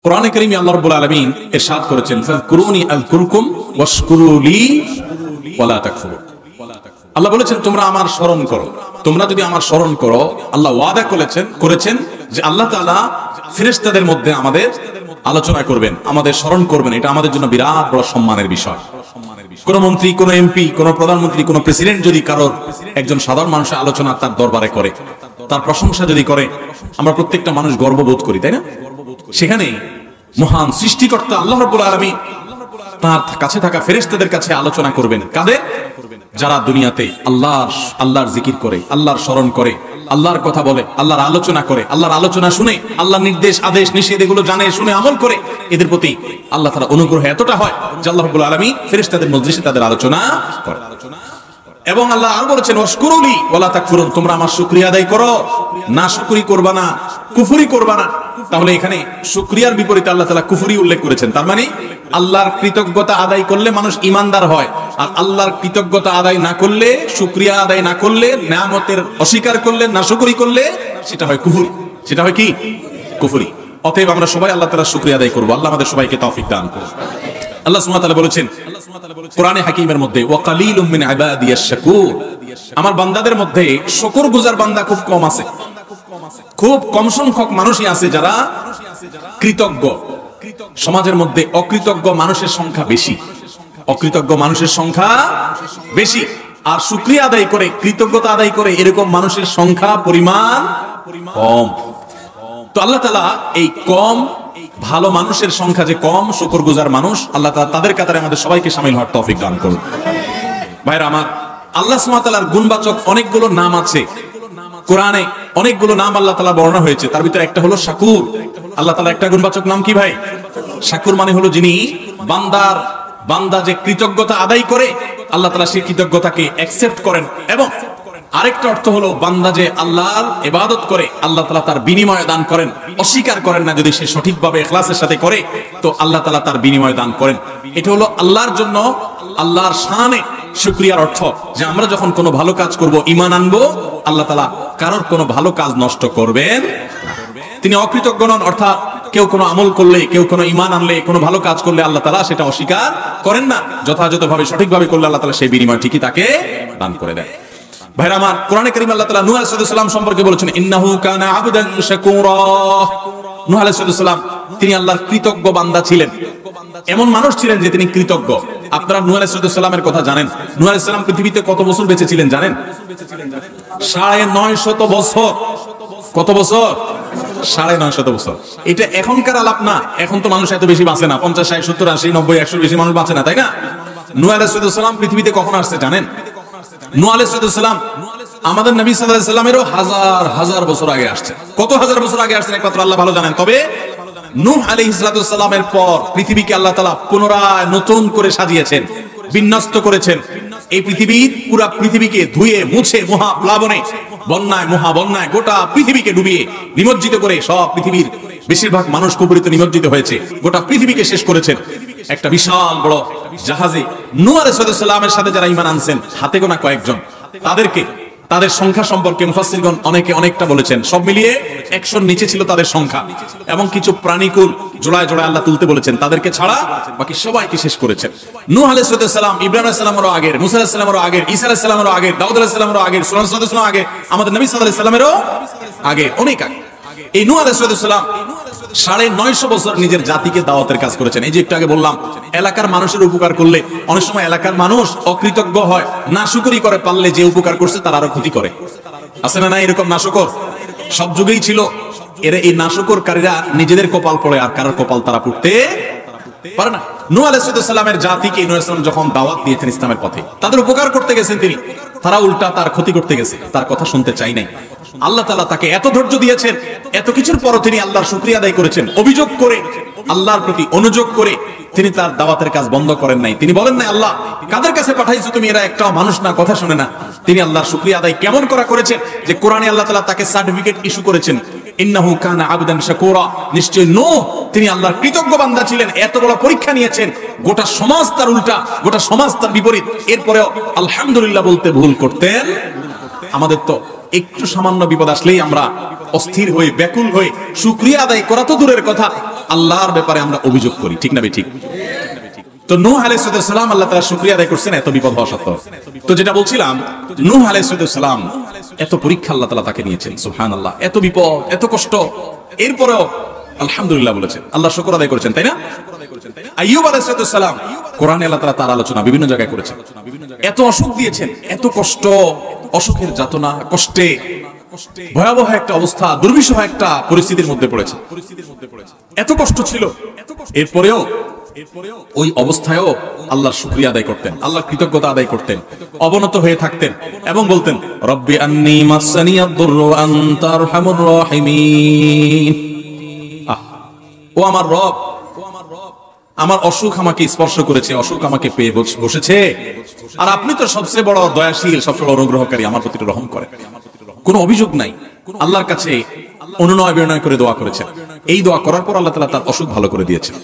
কোরআনে কারীমে আল্লাহ রাব্বুল আলামিন ইরশাদ করেছেন, ফাযকুরুনি আযকুরকুম ওয়াশকুরু লি ওয়ালা তাকফুরুন। আল্লাহ বলেছেন তোমরা আমার স্মরণ করো। তোমরা যদি আমার স্মরণ করো, আল্লাহ ওয়াদা করেছেন যে আল্লাহ তাআলা ফেরেশতাদের মধ্যে আমাদের আলোচনা করবেন, আমাদের স্মরণ করবেন। এটা আমাদের জন্য বিরাট বড় সম্মানের বিষয়। কোন মন্ত্রী, কোন এমপি, কোন প্রধানমন্ত্রী, কোন প্রেসিডেন্ট যদি কারোর একজন সাধারণ মানুষের আলোচনা তার দরবারে করে, তার প্রশংসা যদি করে, আমরা প্রত্যেকটা মানুষ গর্ববোধ করি, তাই না? সেখানে মহান সৃষ্টিকর্তা আল্লাহ রাব্বুল আলামিন তার কাছে থাকা ফেরেশতাদের কাছে আলোচনা করবেন। কাদের? যারা দুনিয়াতে আল্লাহর জিকির করে, আল্লাহর স্মরণ করে, আল্লাহর কথা বলে, আল্লাহর আলোচনা করে, আল্লাহর আলোচনা শুনে, আল্লাহর নির্দেশ আদেশ নিষেধ এগুলো জানে, শুনে আমল করে, এদের প্রতি আল্লাহ তাআলার অনুগ্রহ এতটা হয় যে আল্লাহ রাব্বুল আলামিন ফেরেশতাদের মজলিসে তাদের আলোচনা করে। এবং আল্লাহ আরো বলেছেন, ওয়াশকুরুলি ওয়ালা তাকফুরুন, তোমরা আমার শুকরিয়া আদায় করো, না শুকরি করবা না, কুফরি করবা না। তাহলে এখানে শুকরিয়ার বিপরীতে আল্লাহ তাআলা কুফরি উল্লেখ করেছেন। তার মানে আল্লাহর কৃতজ্ঞতা আদায় করলে মানুষ ঈমানদার হয়, আর আল্লাহর কৃতজ্ঞতা আদায় না করলে, শুকরিয়া আদায় না করলে, নিয়ামতের অস্বীকার করলে, নাশকরি করলে সেটা হয় কুফরি। সেটা হয় কি? কুফরি। অতএব আমরা সবাই আল্লাহ তাআলার শুকরিয়া আদায় করব। আল্লাহ আমাদের সবাইকে তৌফিক দান করুন। আল্লাহ সুবহানাহু ওয়া তাআলা বলেছেন কোরআনে হাকিমের মধ্যে, ওয়া কালিলুম মিন ইবাদিয়াশ শাকুর, আমার বান্দাদের মধ্যে শুকরগুজার বান্দা খুব কম আছে। খুব কম সংখ্যক মানুষই আছে যারা কৃতজ্ঞ। সমাজের মধ্যে অকৃতজ্ঞ মানুষের সংখ্যা বেশি। অকৃতজ্ঞ মানুষের সংখ্যা বেশি, আর শুকরিয়া আদায় করে, কৃতজ্ঞতা আদায় করে এরকম মানুষের সংখ্যা পরিমাণ কম। তো আল্লাহ তাআলা এই কম ভালো মানুষের সংখ্যা যে কম, শুকরগুজার মানুষ, আল্লাহ তাআলা তাদের কাতারে আমাদের সবাইকে শামিল হওয়ার তৌফিক দান করুন। ভাইরা আমার, আল্লাহ সুবহানাহু ওয়া তাআলার গুণবাচক অনেকগুলো নাম আছে। কোরআনে অনেকগুলো নাম আল্লাহ তাআলা বর্ণনা হয়েছে, তার ভিতরে একটা হলো শাকুর। আল্লাহ তাআলা একটা গুণবাচক নাম কি ভাই? শাকুর মানে হলো যিনি বান্দা যে কৃতজ্ঞতা আদায় করে, আল্লাহ তাআলা সেই কৃতজ্ঞতাকে অ্যাকসেপ্ট করেন। এবং আরেকটা অর্থ হলো বান্দা যে আল্লাহর ইবাদত করে, আল্লাহ তাআলা তার বিনিময় দান করেন, অস্বীকার করেন না। যদি সে সঠিকভাবে ইখলাসের সাথে করে, তো আল্লাহ তাআলা তার বিনিময় দান করেন। এটা হলো আল্লাহর জন্য, আল্লাহর শানে শুকরিয়ার অর্থ, যে আমরা যখন কোনো ভালো কাজ করব, ঈমান আনবো, আল্লাহ তাআলা কারোর কোনো ভালো কাজ নষ্ট করবেন। তিনি অকৃতজ্ঞ নন, অর্থাৎ কেউ কোনো আমল করলে, কেউ কোনো ঈমান আনলে, কোনো ভালো কাজ করলে আল্লাহ তাআলা সেটা অস্বীকার করেন না। যথাযথভাবে সঠিকভাবে করলে আল্লাহ তাআলা সেই বিনিময় ঠিকই তাকে দান করে দেন। ভাইরা আমার, কোরআনে কারীমে আল্লাহ তাআলা নূহ আলাইহিস সালাম সম্পর্কে বলেছেন, ইন্নাহু কানা আবদান শাকুরা। নূহ আলাইহিস সালাম তিনি আল্লাহর কৃতজ্ঞ বান্দা ছিলেন। এমন মানুষ ছিলেন যে তিনি কৃতজ্ঞ। আপনারা নূহ আলাইহিস সালামের কথা জানেন? নূহ আলাইহিস সালাম পৃথিবীতে কত বছর বেঁচে ছিলেন জানেন? 950 বছর। কত বছর? 950 বছর। এটা এখনকার আলাপ না। এখন তো মানুষ এত বেশি বাঁচে না, 50, 60, 70, 80, 90, 100 বেশি মানুষ বাঁচে না, তাই না? নূহ আলাইহিস সালাম পৃথিবীতে কখন আসছে জানেন? নূহ আলাইহিস সালাম আমাদের নবী সাল্লাল্লাহু আলাইহি ওয়াসাল্লামেরও হাজার বছর আগে আসছে। কত হাজার বছর আগে আসছেন একমাত্র আল্লাহ ভালো জানেন। তবে নূহ আলাইহিস সালামের পর পৃথিবীকে আল্লাহ তাআলা পুনরায় নতুন করে সাজিয়েছেন, বিন্যস্ত করেছেন। এই পুরা পৃথিবীকে ধুয়ে মুছে মহাপ্লাবনে, বন্যায়, মহাবন্যায় গোটা পৃথিবীকে ডুবিয়ে নিমজ্জিত করে, সব পৃথিবীর বেশিরভাগ মানুষ কুপুরিতে নিমজ্জিত হয়েছে, গোটা পৃথিবীকে শেষ করেছেন একটা বিশাল বড় জাহাজে। নূহ আলাইহিস সালামের সাথে যারা ঈমান আনছেন, হাতে গোনা কয়েকজন, তাদের সংখ্যা সম্পর্কে মুফাসসিরগণ অনেকটা বলেছেন। সব মিলিয়ে 100-র নিচে ছিল তাদের সংখ্যা। এবং কিছু প্রাণীকুল জোড়ায় আল্লাহ তুলতে বলেছেন, তাদেরকে ছাড়া বাকি সবাইকে শেষ করেছেন। নূহ আলাইহিস সালাম, ইব্রাহিম আলাইহিস সালামেরও আগে, মুসা আলাইহিস সালামেরও আগে, ঈসা আলাইহিস সালামেরও আগে, দাউদ আলাইহিস সালামেরও আগে, সুলাইমান আলাইহিস সালামেরও আগে, আমাদের নবী সাল্লাল্লাহু আলাইহি সাল্লামেরও আগে, অনেক আগে। এই নূহ আলাইহিস সালাম 950 বছর নিজের জাতিকে দাওয়াতের কাজ করেছেন। এই যে একটু আগে বললাম, এলাকার মানুষের উপকার করলে অনেক সময় এলাকার মানুষ অকৃতজ্ঞ হয়, নাশুকরি করে, পারলে যে উপকার করছে তার আরো ক্ষতি করে। আছে না? এরকম নাশুকর সব যুগেই ছিল। এই নাশুকরকারীরা নিজেদের কপাল পড়ে, আর কারোর কপাল তারা পুড়তে পারে না। নূহ আলাইহিস সালামের জাতিকে নূহ আলাইহিস সালাম যখন দাওয়াত দিয়েছেন ইসলামের পথে, তাদের উপকার করতে গেছেন তিনি, তারা উল্টা তার ক্ষতি করতে গেছে, তার কথা শুনতে চাই নাই। আল্লাহ তাআলা তাকে এত ধৈর্য দিয়েছেন, এত কিছুর পরও তিনি আল্লাহর শুকরিয়া আদায় করেছেন। অভিযোগ করে, আল্লাহর প্রতি অনুযোগ করে তিনি তার দাওয়াতের কাজ বন্ধ করেন নাই। তিনি বলেন না, আল্লাহ কাদের কাছে পাঠাইছো তুমি, এরা একটাও মানুষ না, কথা শুনে না। তিনি আল্লাহর শুকরিয়া আদায় কেমন করেছেন, যে কোরআনে আল্লাহ তাআলা তাকে সার্টিফিকেট ইস্যু করেছেন, ইন্নাহু কানা আবদান শাকুরা। নিশ্চয় নূহ তিনি আল্লাহর কৃতজ্ঞ বান্দা ছিলেন। এত বড় পরীক্ষা নিয়েছেন, গোটা সমাজ তার উল্টা, গোটা সমাজ তার বিপরীত, এরপরেও আলহামদুলিল্লাহ বলতে ভুল করতেন। আমাদের তো একটু সামান্য বিপদ আসলেই আমরা অস্থির হয়ে ব্যাকুল হয়ে শুকরিয়া আদায় করা তো দূরের কথা, আল্লাহর ব্যাপারে আমরা অভিযোগ করি। ঠিক না ভাই? ঠিক। তো নূহ আলাইহিস সালাম আল্লাহ তাআলা শুকরিয়া আদায় করছেন এত বিপদ হওয়া সত্ত্বেও। তো যেটা বলছিলাম, নূহ আলাইহিস সালাম এত পরীক্ষা আল্লাহ তাআলা তাকে নিয়েছেন, সুবহানাল্লাহ, এত বিপদ, এত কষ্ট, এরপরেও আলহামদুলিল্লাহ বলেছেন, আল্লাহ শুকর আদায় করেছেন, তাই না? আইয়ুব আলাইহিস সালাম, কোরআনে আল্লাহ তাআলা তার আলোচনা বিভিন্ন জায়গায় করেছেন। এত অসুখ দিয়েছেন, এত কষ্ট, অসুখের যাতনা, কষ্টে ভয়াবহ একটা অবস্থা, দুর্বিষহ একটা পরিস্থিতির মধ্যে পড়েছে, এত কষ্ট ছিল, এরপরেও ওই অবস্থায়ও আল্লাহর শুকরিয়া আদায় করতেন, আল্লাহর কৃতজ্ঞতা আদায় করতেন, অবনত হয়ে থাকতেন এবং বলতেন, রব্বি আন্নী মাসসানিয়াদ দুররু ওয়া আনতা আরহামুর রাহিমিন। ও আমার রব, আমার অসুখ আমাকে স্পর্শ করেছে, অসুখ আমাকে পেয়ে বসেছে, আর আপনি তো সবচেয়ে বড় দয়াশীল, সবচেয়ে বড় অনুগ্রহকারী, আমার প্রতি রহম করেন। কোনো অভিযোগ নাই, আল্লাহর কাছে অনুনয় বিনয় করে দোয়া করেছেন। এই দোয়া করার পর আল্লাহ তাআলা তার অসুখ ভালো করে দিয়েছেন।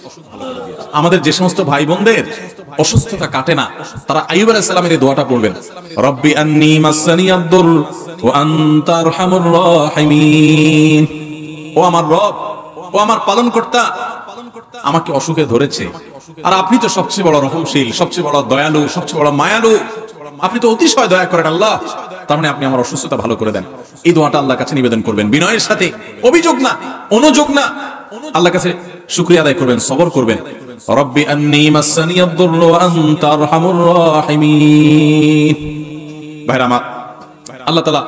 আমাদের যে সমস্ত ভাই বোনদের অসুস্থতা কাটে না, তারা আইয়ুব আলাইহিস সালামের এই দোয়াটা পড়বেন, রব্বি আন্নী মাসসানিয়াদ দুর ওয়া আনতা আরহামুর রাহিমিন। ও আমার রব, ও আমার পালনকর্তা, আমাকে অসুখে ধরেছে, আর আপনি তো সবচেয়ে বড় রহমশীল, সবচেয়ে বড় দয়ালু, সবচেয়ে বড় মায়ালু, আপনি তো অতিশয় দয়া করেন আল্লাহ, তার মানে আপনি আমার অসুস্থতা ভালো করে দেন। এই দোয়াটা আল্লাহর কাছে নিবেদন করবেন বিনয়ের সাথে, অভিযোগ না, অনুযোগ না, আল্লাহর কাছে শুকরিয়া আদায় করবেন, সবর করবেন। রব্বি আন্নী মাসসানিয়াদ দুররু ওয়া আনতা আরহামুর রাহিমিন। ভাইরা আমার, আল্লাহ তাআলা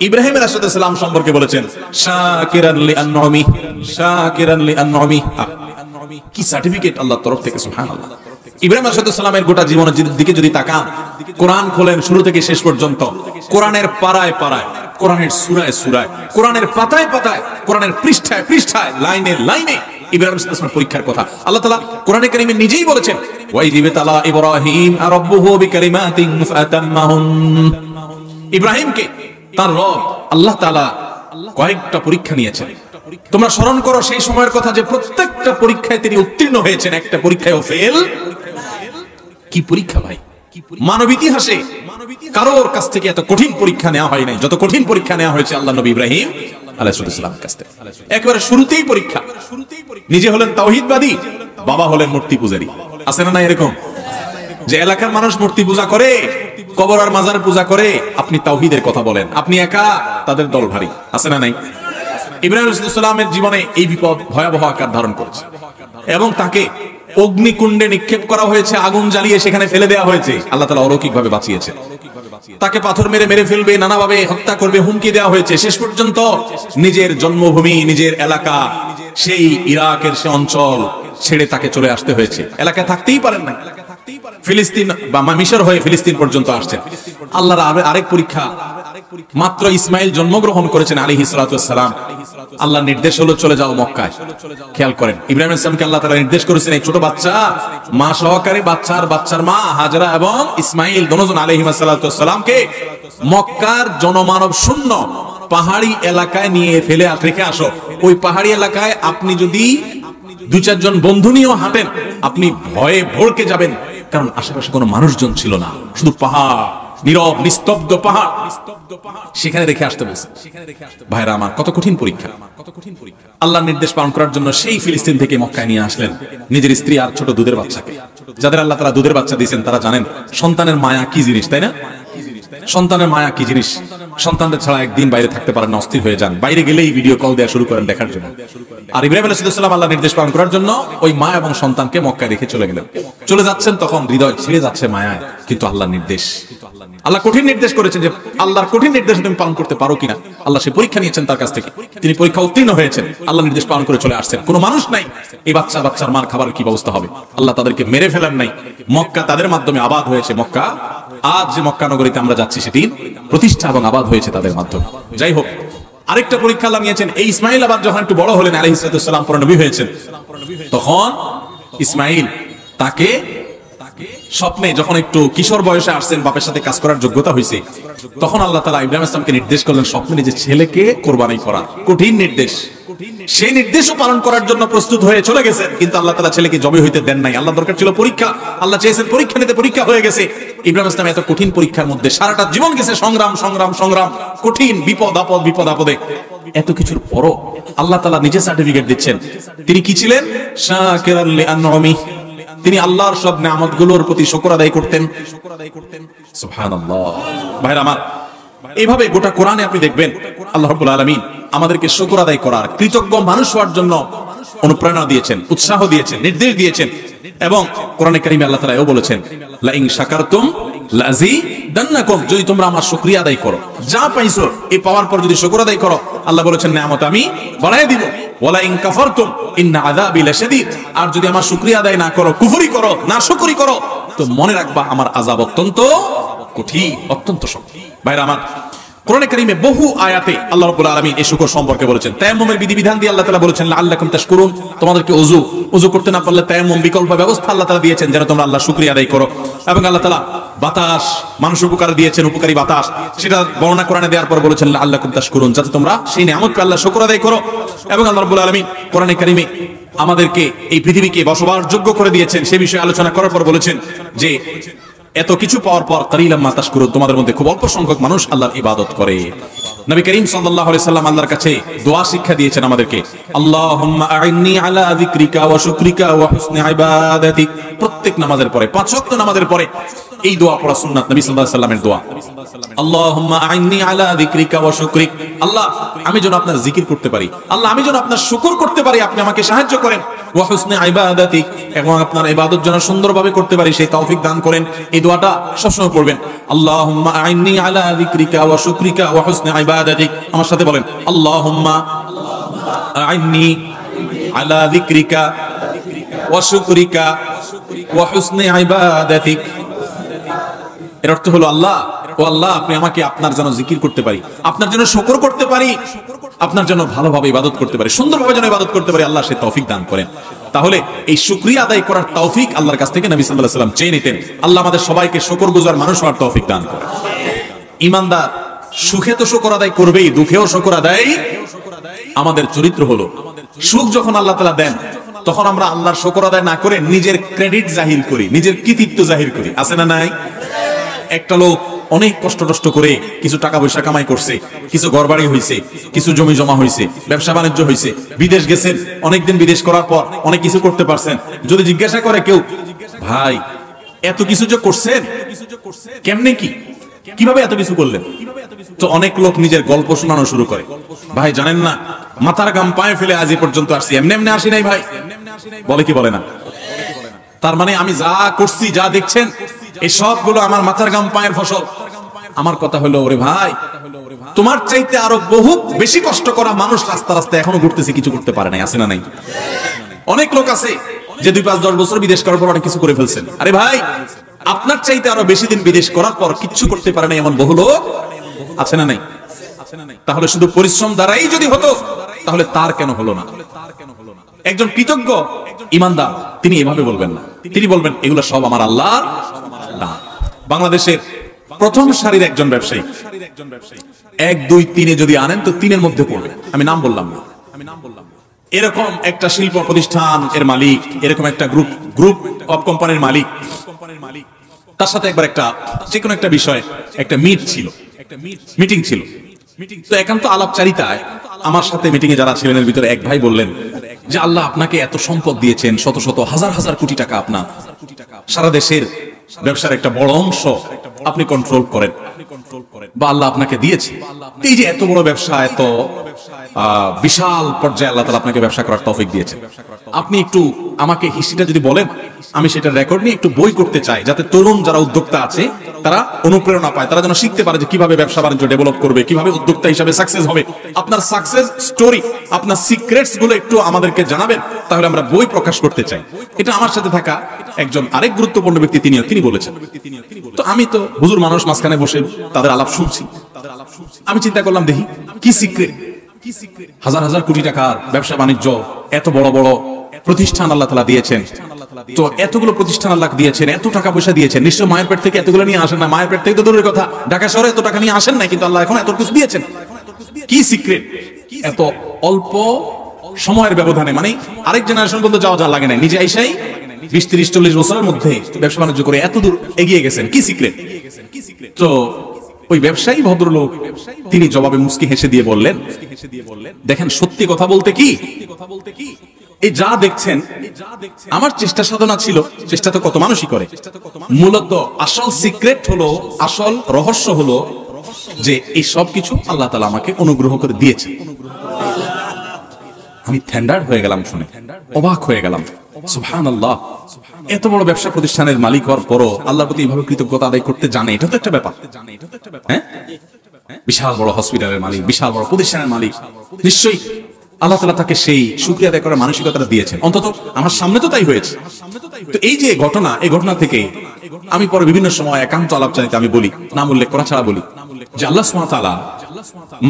ইব্রাহিম আলাইহিস সালাম সম্পর্কে বলেছেন, শাকিরান লিআনউমি, শাকিরান লিআনউমি। কি সার্টিফিকেট আল্লাহর তরফ থেকে, সুবহানাল্লাহ। ইব্রাহিম আলাইহিস সালামের গোটা জীবনের দিকে যদি তাকান, কোরআন খোলেন শুরু থেকে শেষ পর্যন্ত, কোরআনের পারায় পারায়, কোরআনের সূরায় সূরায়, কোরআনের পাতায় পাতায়, কোরআনের পৃষ্ঠায় পৃষ্ঠায়, লাইনে লাইনে ইব্রাহিম আলাইহিস সালামের পরীক্ষার কথা আল্লাহ তাআলা কোরআনে কারীমে নিজেই বলেছেন, ওয়াইদিবতালা ইব্রাহিম রাব্বুহু বিকালিমাতিন ফাতাম্মাহুন। ইব্রাহিমকে তার রব আল্লাহ তাআলা কয়েকটা পরীক্ষা নিয়েছেন। তোমরা স্মরণ করো সেই সময়ের কথা যে প্রত্যেকটা পরীক্ষায় তিনি উত্তীর্ণ হয়েছেন, একটা পরীক্ষায়ও ফেল। কি পরীক্ষা ভাই! মানব ইতিহাসে কারোর কাছ থেকে এত কঠিন পরীক্ষা নেওয়া হয় নাই যত কঠিন পরীক্ষা নেওয়া হয়েছে আল্লাহ নবী ইব্রাহিম আলাইহিস সালামের কাছ থেকে। একেবারে শুরুতেই পরীক্ষা। নিজে হলেন তাওহীদবাদী, বাবা হলেন মূর্তি পূজারী। আছে না এরকম যে এলাকার মানুষ মূর্তি পূজা করে, কবর আর মাজার পূজা করে, আপনি তাওহীদের কথা বলেন, আপনি একা, তাদের দল ভারী। আছে না নাই? ইব্রাহিম আলাইহিস সালামের জীবনে এই বিপদ ভয়াবহ আকার ধারণ করেছে এবং তাকে অগ্নিকুণ্ডে নিক্ষেপ করা হয়েছে, আগুন জ্বালিয়ে সেখানে ফেলে দেওয়া হয়েছে। আল্লাহ তাআলা অলৌকিকভাবে বাঁচিয়েছে। তাকে পাথর মেরে মেরে ফেলবে, নানাভাবে হত্যা করবে, হুমকি দেওয়া হয়েছে। শেষ পর্যন্ত নিজের জন্মভূমি, নিজের এলাকা, সেই ইরাকের সে অঞ্চল ছেড়ে তাকে চলে আসতে হয়েছে। এলাকায় থাকতেই পারেন না, ফিলিস্তিন বা মিশর হয়ে ফিলিস্তিন পর্যন্ত আসছেন। আল্লাহর আরেক পরীক্ষা, মাত্র ইসমাইল জন্মগ্রহণ করেছেন আলাইহিস সালাতু ওয়াস সালাম, আল্লাহর নির্দেশ হলো চলে যাও মক্কায়। খেয়াল করেন, ইব্রাহিম আলাইহিস সালামকে আল্লাহ তাআলা নির্দেশ করেছেন এই ছোট বাচ্চা, মা সহকারে, বাচ্চার মা হাজরা এবং ইসমাইল দুজন আলাইহিস সালাতু ওয়াস সালামকে মক্কার জনমানব শূন্য পাহাড়ি এলাকায় নিয়ে ফেলে রেখে আসো। ওই পাহাড়ি এলাকায় আপনি যদি দুই চারজন বন্ধু নিয়েও হাঁটেন, আপনি ভয়ে ভড়কে যাবেন, কারণ আশেপাশে কোনো মানুষজন ছিল না, শুধু পাহাড়, নীরব নিস্তব্ধ পাহাড়, সেখানে রেখে আসতে বলছে। ভাইরা আমার, কত কঠিন পরীক্ষা! আল্লাহর নির্দেশ পালন করার জন্য সেই ফিলিস্তিন থেকে মক্কায় নিয়ে আসলেন নিজের স্ত্রী আর ছোট দুধের বাচ্চাকে। যাদের আল্লাহ তাআলা দুধের বাচ্চা দিয়েছেন তারা জানেন সন্তানের মায়া কি জিনিস, তাই না? সন্তানের মায়া কি জিনিস। সন্তানদের ছাড়া একদিন বাইরে থাকতে পারেন না, অস্থির হয়ে যান, বাইরে গেলেই ভিডিও কল দেওয়া শুরু করেন দেখার জন্য। আর ইব্রাহিম আলাইহিস সালাম আল্লাহর নির্দেশ পালন করার জন্য ওই মা এবং সন্তানকে মক্কায় রেখে চলে গেলেন। চলে যাচ্ছেন, তখন হৃদয় ছিঁড়ে যাচ্ছে মায়ায়, কিন্তু আল্লাহর নির্দেশ, আল্লাহ কঠিন নির্দেশ করেছেন যে আল্লাহর কঠিন নির্দেশ তুমি পালন করতে পারো কিনা। আল্লাহ সে পরীক্ষা নিয়েছেন তার কাছ থেকে, তিনি পরীক্ষা উত্তীর্ণ হয়েছেন, আল্লাহ নির্দেশ পালন করে চলে আসছেন। কোনো মানুষ নাই, এই বাচ্চার মার খাবার কি ব্যবস্থা হবে। আল্লাহ তাদেরকে মেরে ফেলেন নাই, মক্কা তাদের মাধ্যমে আবাদ হয়েছে। মক্কা, আজ যে মক্কা নগরীতে আমরা যাচ্ছি, সেটি প্রতিষ্ঠা এবং আবাদ হয়েছে তাদের মাধ্যমে। যাই হোক, আরেকটা পরীক্ষা আল্লাহ নিয়েছেন। এই ইসমাইল আবার যখন একটু বড় হলেন, আলাইহিস সালাম পরে নবী হয়েছেন, তখন ইসমাইল তাকে স্বপ্নে যখন একটু কিশোর বয়সে আসছেন, বাপের সাথে কাজ করার যোগ্যতা হয়েছে, তখন আল্লাহ তাআলা ইব্রাহিম ইসলামকে নির্দেশ করলেন স্বপ্নে নিজের ছেলেকে কোরবানি করা। কঠিন নির্দেশ, সেই নির্দেশও পালন করার জন্য প্রস্তুত হয়ে চলে গেছেন, কিন্তু আল্লাহ তাআলা ছেলেকে জবে হইতে দেন নাই। আল্লাহ দরকার ছিল পরীক্ষা, আল্লাহ চেয়েছেন পরীক্ষা নিতে, পরীক্ষা হয়ে গেছে। ইব্রাহিম ইসলাম এত কঠিন পরীক্ষার মধ্যে সারাটা জীবন গেছে সংগ্রাম সংগ্রাম সংগ্রাম, কঠিন বিপদ আপদ, বিপদ আপদে। এত কিছুর পরও আল্লাহ তাআলা নিজে সার্টিফিকেট দিচ্ছেন তিনি কি ছিলেন? শাকিরাল লিআনউমি, তিনি আল্লাহর সব নিয়ামতগুলোর প্রতি শুকর আদায় করতেন। সুবহানাল্লাহ। ভাইরা আমার, এইভাবে গোটা কোরআনে আপনি দেখবেন আল্লাহ রাব্বুল আলামিন আমাদেরকে শুকর আদায় করার, কৃতজ্ঞ মানুষ হওয়ার জন্য অনুপ্রেরণা দিয়েছেন, উৎসাহ দিয়েছেন, নির্দেশ দিয়েছেন। এবং কোরআনে কারীমে আল্লাহ তাআলা এও বলেছেন লা ইন শাকারতুম লাযিদান্নাকুম, যদি তোমরা আমার শুকরিয়া আদায় করো, যা পাইছো এই পাওয়ার পর যদি শুকর আদায় করো, আল্লাহ বলেছেন নিয়ামত আমি বাড়ায় দিব। ওয়ালা ইন কাফারতুম ইন্না আযাবি লাশাদীদ, আর যদি আমার শুকরিয়া আদায় না করো, কুফরি করো, না শুকরি করো, তো মনে রাখবা আমার আযাব অত্যন্ত কঠিন, অত্যন্ত শক্ত। ভাইরা আমার, কোরআনে কারীমে বহু আয়াতে আল্লাহ রাব্বুল আলামিন এই শুকর সম্পর্কে বলেছেন। তায়াম্মুমের বিধিবিধান দিয়ে আল্লাহ তাআলা বলেছেন লাআল্লাকুম তাশকুরুন, তোমাদেরকে ওযু করতে না পারলে তায়াম্মুম বিকল্প ব্যবস্থা আল্লাহ তাআলা দিয়েছেন যেন তোমরা আল্লাহর শুকরিয়া আদায় করো। এবং আল্লাহ তাআলা বাতাস, মানুষ উপকার দিয়েছেন, উপকারী বাতাস, সেটা বর্ণনা কোরআনে দেওয়ার পর বলেছেন লাআল্লাকুম তাশকুরুন, যাতে তোমরা সেই নিয়ামতকে আল্লাহর শুকর আদায় করো। এবং আল্লাহ রাব্বুল আলামিন কোরআনে কারীমে আমাদেরকে এই পৃথিবীকে বসবাসযোগ্য করে দিয়েছেন, সে বিষয়ে আলোচনা করার পর বলেছেন যে এত কিছু পাওয়ার পর কালিলাম মা তাশকুরুন, তোমাদের মধ্যে খুব অল্প সংখ্যক মানুষ আল্লাহর ইবাদত করে। নবী করিম সাল্লাল্লাহু আলাইহি সাল্লাম আল্লাহর কাছে দোয়া শিক্ষা দিয়েছেন আমাদেরকে, আল্লাহুম্মা আইন্নি আলা যিকরিকা ওয়া শুকরিকা ওয়া হুসনি ইবাদাতিক। প্রত্যেক নামাজের পরে, 5 ওয়াক্ত নামাজের পরে এই দোয়া পড়া সুন্নাত, নবী সাল্লাল্লাহু আলাইহি সাল্লামের দোয়া। আল্লাহুম্মা আইন্নি আলা যিকরিকা ওয়া শুকরিক, আল্লাহ আমি যেন আপনার জিকির করতে পারি, আল্লাহ আমি যেন আপনার শুকর করতে পারি, আপনি আমাকে সাহায্য করেন। ওয়া হুসনি ইবাদাতিক, এবং আপনার ইবাদত যেন সুন্দরভাবে করতে পারি সেই তৌফিক দান করেন। এই দোয়াটা সবসময় পড়বেন, আল্লাহুম্মা আইন্নি আলা যিকরিকা ওয়া শুকরিকা ওয়া হুসনি ইবাদাতিক। আমার সাথে বলেন, আল্লাহুম্মা আইন্নি আলা যিকরিকা ওয়া শুকরিকা ওয়া হুসনি ইবাদাতিক। এর অর্থ হলো আল্লাহ, ও আল্লাহ আপনি আমাকে আপনার যেন জিকির করতে পারি, আপনার জন্য শুকর করতে পারি, আপনার জন্য ভালোভাবে ইবাদত করতে পারি, সুন্দরভাবে যেন ইবাদত করতে পারি, আল্লাহ সেই তৌফিক দান করেন। তাহলে এই শুকরিয়া আদায় করার তৌফিক আল্লাহর কাছ থেকে নবী সাল্লাল্লাহু আলাইহি সাল্লাম চেয়ে নিতেন। আল্লাহ আমাদের সবাইকে শুকরগুজার মানুষ হওয়ার তৌফিক দান করেন। ঈমানদার সুখে তো শুকর আদায় করবেই, দুঃখেও শুকর আদায় আমাদের চরিত্র হলো। সুখ যখন আল্লাহ তাআলা দেন, তখন আমরা আল্লাহর শুকর আদায় না করে নিজের ক্রেডিট জাহির করি, নিজের কৃতিত্ব জাহির করি, আছে না নাই? একটা লোক অনেক কষ্ট করে কিছু টাকা পয়সা কামাই করছে, কিছু ঘরবাড়ি হয়েছে, কিছু জমি জমা হয়েছে, ব্যবসা বাণিজ্য হয়েছে, বিদেশ গেছেন, অনেকদিন বিদেশ করার পর অনেক কিছু করতে পারছেন। যদি জিজ্ঞাসা করে কেউ, ভাই এত কিছু যে করছেন কেমনে, কিভাবে এত কিছু করলেন, তো অনেক লোক নিজের গল্প শোনানো শুরু করে। ভাই জানেন না, মাথার গাম পায়ে ফেলে আজ পর্যন্ত আসছি, এমনি এমনি আসি নাই ভাই, বলে কি বলে না? তার মানে আমি যা করছি, যা দেখছেন, এই সবগুলো আমার মাথার গাম পায়ের ফসল। আমার কথা হলো, ওরে ভাই, তোমার চাইতে আরো বহু বেশি কষ্ট করা মানুষ রাস্তা রাস্তায় এখনো ঘুরতেছে, কিছু করতে পারে নাই, আছে না নাই? অনেক লোক আছে যে 2-5-10 বছর বিদেশ করার পর অনেক কিছু করে ফেলছেন। আরে ভাই, আপনার চাইতে আরো বেশি দিন বিদেশ করার পর কিচ্ছু করতে পারে নাই এমন বহু লোক আছে না নাই? তাহলে শুধু পরিশ্রম দ্বারাই যদি হতো, তাহলে তার কেন হলো না? একজন কৃতজ্ঞ ঈমানদার তিনি এভাবে বলবেন না, তিনি বলবেন এগুলো সব আমার আল্লাহর দান। বাংলাদেশের প্রথম সারির একজন ব্যবসায়ী 1, 2, 3 যদি আনেন তো 3-এর মধ্যে পড়বে, আমি নাম বললাম না। এরকম একটা শিল্প প্রতিষ্ঠান এর মালিক, এরকম একটা গ্রুপ অফ কোম্পানির মালিক, তার সাথে একবার একটা যে কোনো একটা বিষয় একটা মিটিং ছিল। তো একান্ত আলাপচারিতায় আমার সাথে মিটিং এ যারা ছিলেন এর ভিতরে এক ভাই বললেন যে আল্লাহ আপনাকে এত সম্পদ দিয়েছেন, শত শত হাজার হাজার কোটি টাকা, আপনার সারা দেশের ব্যবসার একটা বড় অংশ আপনি কন্ট্রোল করেন, বা আল্লাহ আপনাকে দিয়েছে। এই যে এত বড় ব্যবসা, এত বিশাল পর্যায়ে আল্লাহ তাআলা আপনাকে ব্যবসা করার তৌফিক দিয়েছে, আপনি একটু আমাকে হিস্ট্রিটা যদি বলেন, আমি সেটা রেকর্ড নিয়ে একটু বই করতে চাই, যাতে তরুণ যারা উদ্যোক্তা আছে তারা অনুপ্রেরণা পায়, তারা যেন শিখতে পারে যে কিভাবে ব্যবসা বাণিজ্য ডেভেলপ করবে, কিভাবে উদ্যোক্তা হিসেবে সাকসেস হবে। আপনার সাকসেস স্টোরি, আপনার সিক্রেটস গুলো একটু আমাদেরকে জানাবেন, তাহলে আমরা বই প্রকাশ করতে চাই। এটা আমার সাথে থাকা একজন আরেক গুরুত্বপূর্ণ ব্যক্তি তিনি বলেছেন। তো আমি তো হুজুর মানুষ, মাঝখানে বসে তাদের আলাপ শুনছি। আমি চিন্তা করলাম, দেখি কি সিক্রেট, হাজার হাজার কোটি টাকার ব্যবসা বাণিজ্য, এত বড় বড় প্রতিষ্ঠান আল্লাহ তাআলা দিয়েছেন, তো এতগুলো প্রতিষ্ঠান আল্লাহ দিয়েছেন, এত টাকা পয়সা দিয়েছেন, নিশ্চয় মায়ের পেট থেকে এতগুলো নিয়ে আসেন না। মায়ের পেট থেকে তো দূরের কথা, ঢাকা শহরে এত টাকা নিয়ে আসেন না, কিন্তু আল্লাহ এখন এত কিছু দিয়েছেন। কি সিক্রেট? এত অল্প সময়ের ব্যবধানে, মানে আরেক জেনারেশন পর্যন্ত যাওয়া যা লাগে না, নিজে আইসাই 20-30-40 বছরের মধ্যে ব্যবসা বাণিজ্য করে এত দূর এগিয়ে গেছেন। কি সিক্রেট? তো ওই ব্যবসায়ী ভদ্রলোক তিনি জবাবে মুস্কি হেসে দিয়ে বললেন, দেখেন সত্যি কথা বলতে কি, এই যা দেখছেন আমার চেষ্টা সাধনা ছিল, চেষ্টা তো কত মানুষই করে। মূলত আসল সিক্রেট হলো, আসল রহস্য হলো যে এই সব কিছু আল্লাহ তাআলা আমাকে অনুগ্রহ করে দিয়েছে। আমি থ্যান্ডার্ড হয়ে গেলাম, শুনে অবাক হয়ে গেলাম। সুবহানাল্লাহ, এত বড় ব্যবসা প্রতিষ্ঠানের মালিক হওয়ার পরও আল্লাহর প্রতি এইভাবে কৃতজ্ঞতা আদায় করতে জানে, এটা তো একটা ব্যাপার। হ্যাঁ, বিশাল বড় হসপিটালের মালিক, বিশাল বড় প্রতিষ্ঠানের মালিক, নিশ্চয়ই আল্লাহ তাআলা তাকে সেই শুকরিয়া আদায় করার মানসিকতাটা দিয়েছেন। অন্তত আমার সামনে তো তাই হয়েছে। তো এই যে ঘটনা, এই ঘটনা থেকে আমি পরে বিভিন্ন সময় একান্ত আলাপচারিতে আমি বলি, নাম উল্লেখ করা ছাড়া বলি, যে আল্লাহ সুবহানাহু ওয়া তাআলা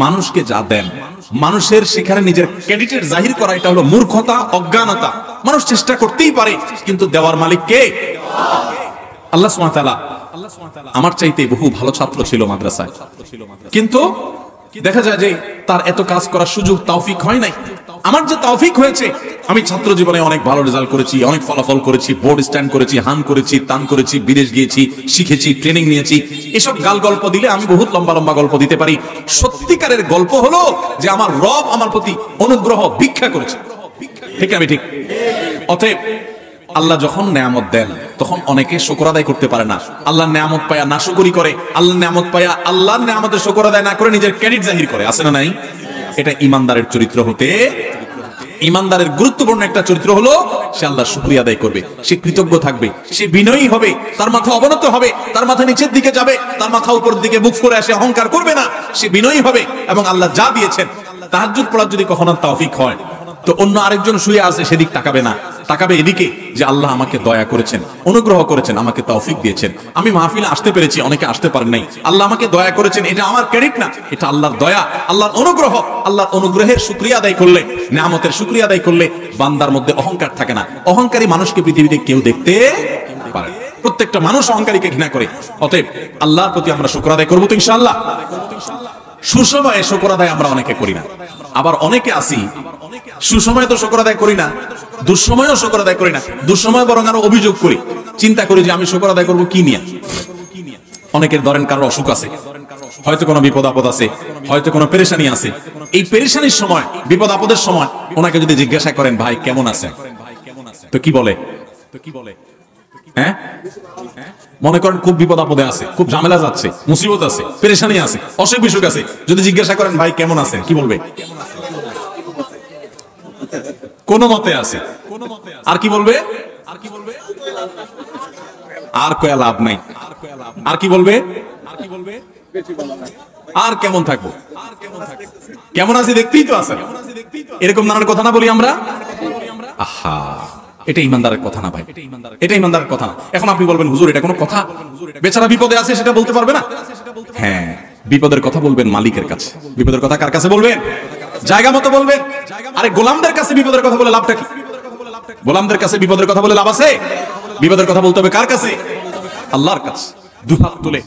মানুষকে যা দেন, মানুষের সেখানে নিজের ক্রেডিটের জাহির করা এটা হলো মূর্খতা, অজ্ঞানতা। মানুষ চেষ্টা করতেই পারে, কিন্তু দেওয়ার মালিক কে? আল্লাহ সুবহানাহু ওয়া তাআলা। আমার চাইতে বহু ভালো ছাত্র ছিল মাদ্রাসায়, কিন্তু দেখা যায় যে তার এত কাজ করার সুযোগ, তৌফিক হয় নাই। আমার যে তৌফিক হয়েছে, আমি ছাত্র জীবনে অনেক ভালো রেজাল্ট করেছি, অনেক ফলাফল করেছি, বোর্ড স্ট্যান্ড করেছি, হান করেছি, তান করেছি, বিদেশ গিয়েছি, শিখেছি, ট্রেনিং নিয়েছি। এসব গাল গল্প দিলে আমি বহুত লম্বা লম্বা গল্প দিতে পারি। সত্যিকারের গল্প হলো যে আমার রব আমার প্রতি অনুগ্রহ ভিক্ষা করেছে। ঠিক আমি ঠিক? অতএব আল্লাহ যখন নেয়ামত দেন তখন অনেকে শুকর আদায় করতে পারে না। আল্লাহর নেয়ামত পায়া নাশকরি করে, আল্লাহর নেয়ামত পায়া আল্লাহর নেয়ামতের শুকর আদায় না করে নিজের ক্রেডিট জাহির করে। আছে না নাই? এটা ইমানদারের চরিত্র হতে, ইমানদারের গুরুত্বপূর্ণ একটা চরিত্র হলো সে আল্লাহর শুকরিয়া আদায় করবে, সে কৃতজ্ঞ থাকবে, সে বিনয়ী হবে, তার মাথা অবনত হবে, তার মাথা নিচের দিকে যাবে, তার মাথা উপরের দিকে মুখ করে আসে অহংকার করবে না, সে বিনয়ী হবে এবং আল্লাহ যা দিয়েছেন, তাহাজ্জুদ পড়ার যদি কখনো তৌফিক হয় তো অন্য আরেকজন শুয়ে আছে সেদিক তাকাবে না, তাকাবে এদিকে যে আল্লাহ আমাকে দয়া করেছেন, অনুগ্রহ করেছেন, আমাকে তৌফিক দিয়েছেন। আমি মাহফিলে আসতে পেরেছি, অনেকে আসতে পারেন নাই, আল্লাহ আমাকে দয়া করেছেন, এটা আমার ক্রেডিট না, এটা আল্লাহর দয়া, আল্লাহর অনুগ্রহ। আল্লাহর অনুগ্রহের শুকরিয়া আদায় করলে, নেয়ামতের শুকরিয়া আদায় করলে বান্দার মধ্যে অহংকার থাকে না। অহংকারী মানুষকে পৃথিবীতে কেউ দেখতে পারে, প্রত্যেকটা মানুষ অহংকারীকে ঘৃণা করে। অতএব আল্লাহর প্রতি আমরা শুকর আদায় করবো তো ইনশাআল্লাহ। সুসময়ে শুকর আদায় আমরা অনেকে করি না, আবার অনেকে আসি সুসময়ে তো শুকর আদায় করি না, দুঃসময়েও শুকর আদায় করি না, দুঃসময় বরং আরো অভিযোগ করি, চিন্তা করি যে আমি শুকর আদায় করবো কি নিয়ে। অনেকের ধরেন কারোর অসুখ আছে, হয়তো কোনো বিপদ আপদ আছে, হয়তো কোনো পেরেশানি আছে। এই পেরেশানির সময়, বিপদ আপদের সময় ওনাকে যদি জিজ্ঞাসা করেন ভাই কেমন আছেন, তো কি বলে? হ্যাঁ, মনে করেন খুব বিপদ আপদে আছে, খুব ঝামেলা যাচ্ছে, মুসিবত আছে, পেরেশানি আছে, অসুখ বিসুখ আছে, যদি জিজ্ঞাসা করেন ভাই কেমন আছেন, কি বলবে? কোন মতে আছে। আর কি বলবে? আর কয়া লাভ নাই। আর কি বলবে? আর কেমন থাকবো, কেমন আছি দেখতেই তো আছে, এরকম নানান কথা না বলি আমরা। আহা, এটা ইমানদারের কথা না ভাই, এটা ইমানদারের কথা না। এখন আপনি বলবেন হুজুর এটা কোনো কথা, বেচারা বিপদে আছে সেটা বলতে পারবে না। হ্যাঁ, বিপদের কথা বলবেন মালিকের কাছে। বিপদের কথা কার কাছে বলবেন? জায়গা মতো বলবেন। আরে গোলামদের কাছে বিপদের কথা বলে লাভটা কি? গোলামদের কাছে বিপদের কথা বলে লাভ আছে? বিপদের কথা বলতে হবে কার কাছে? আল্লাহর কাছে। দুহাত তুলে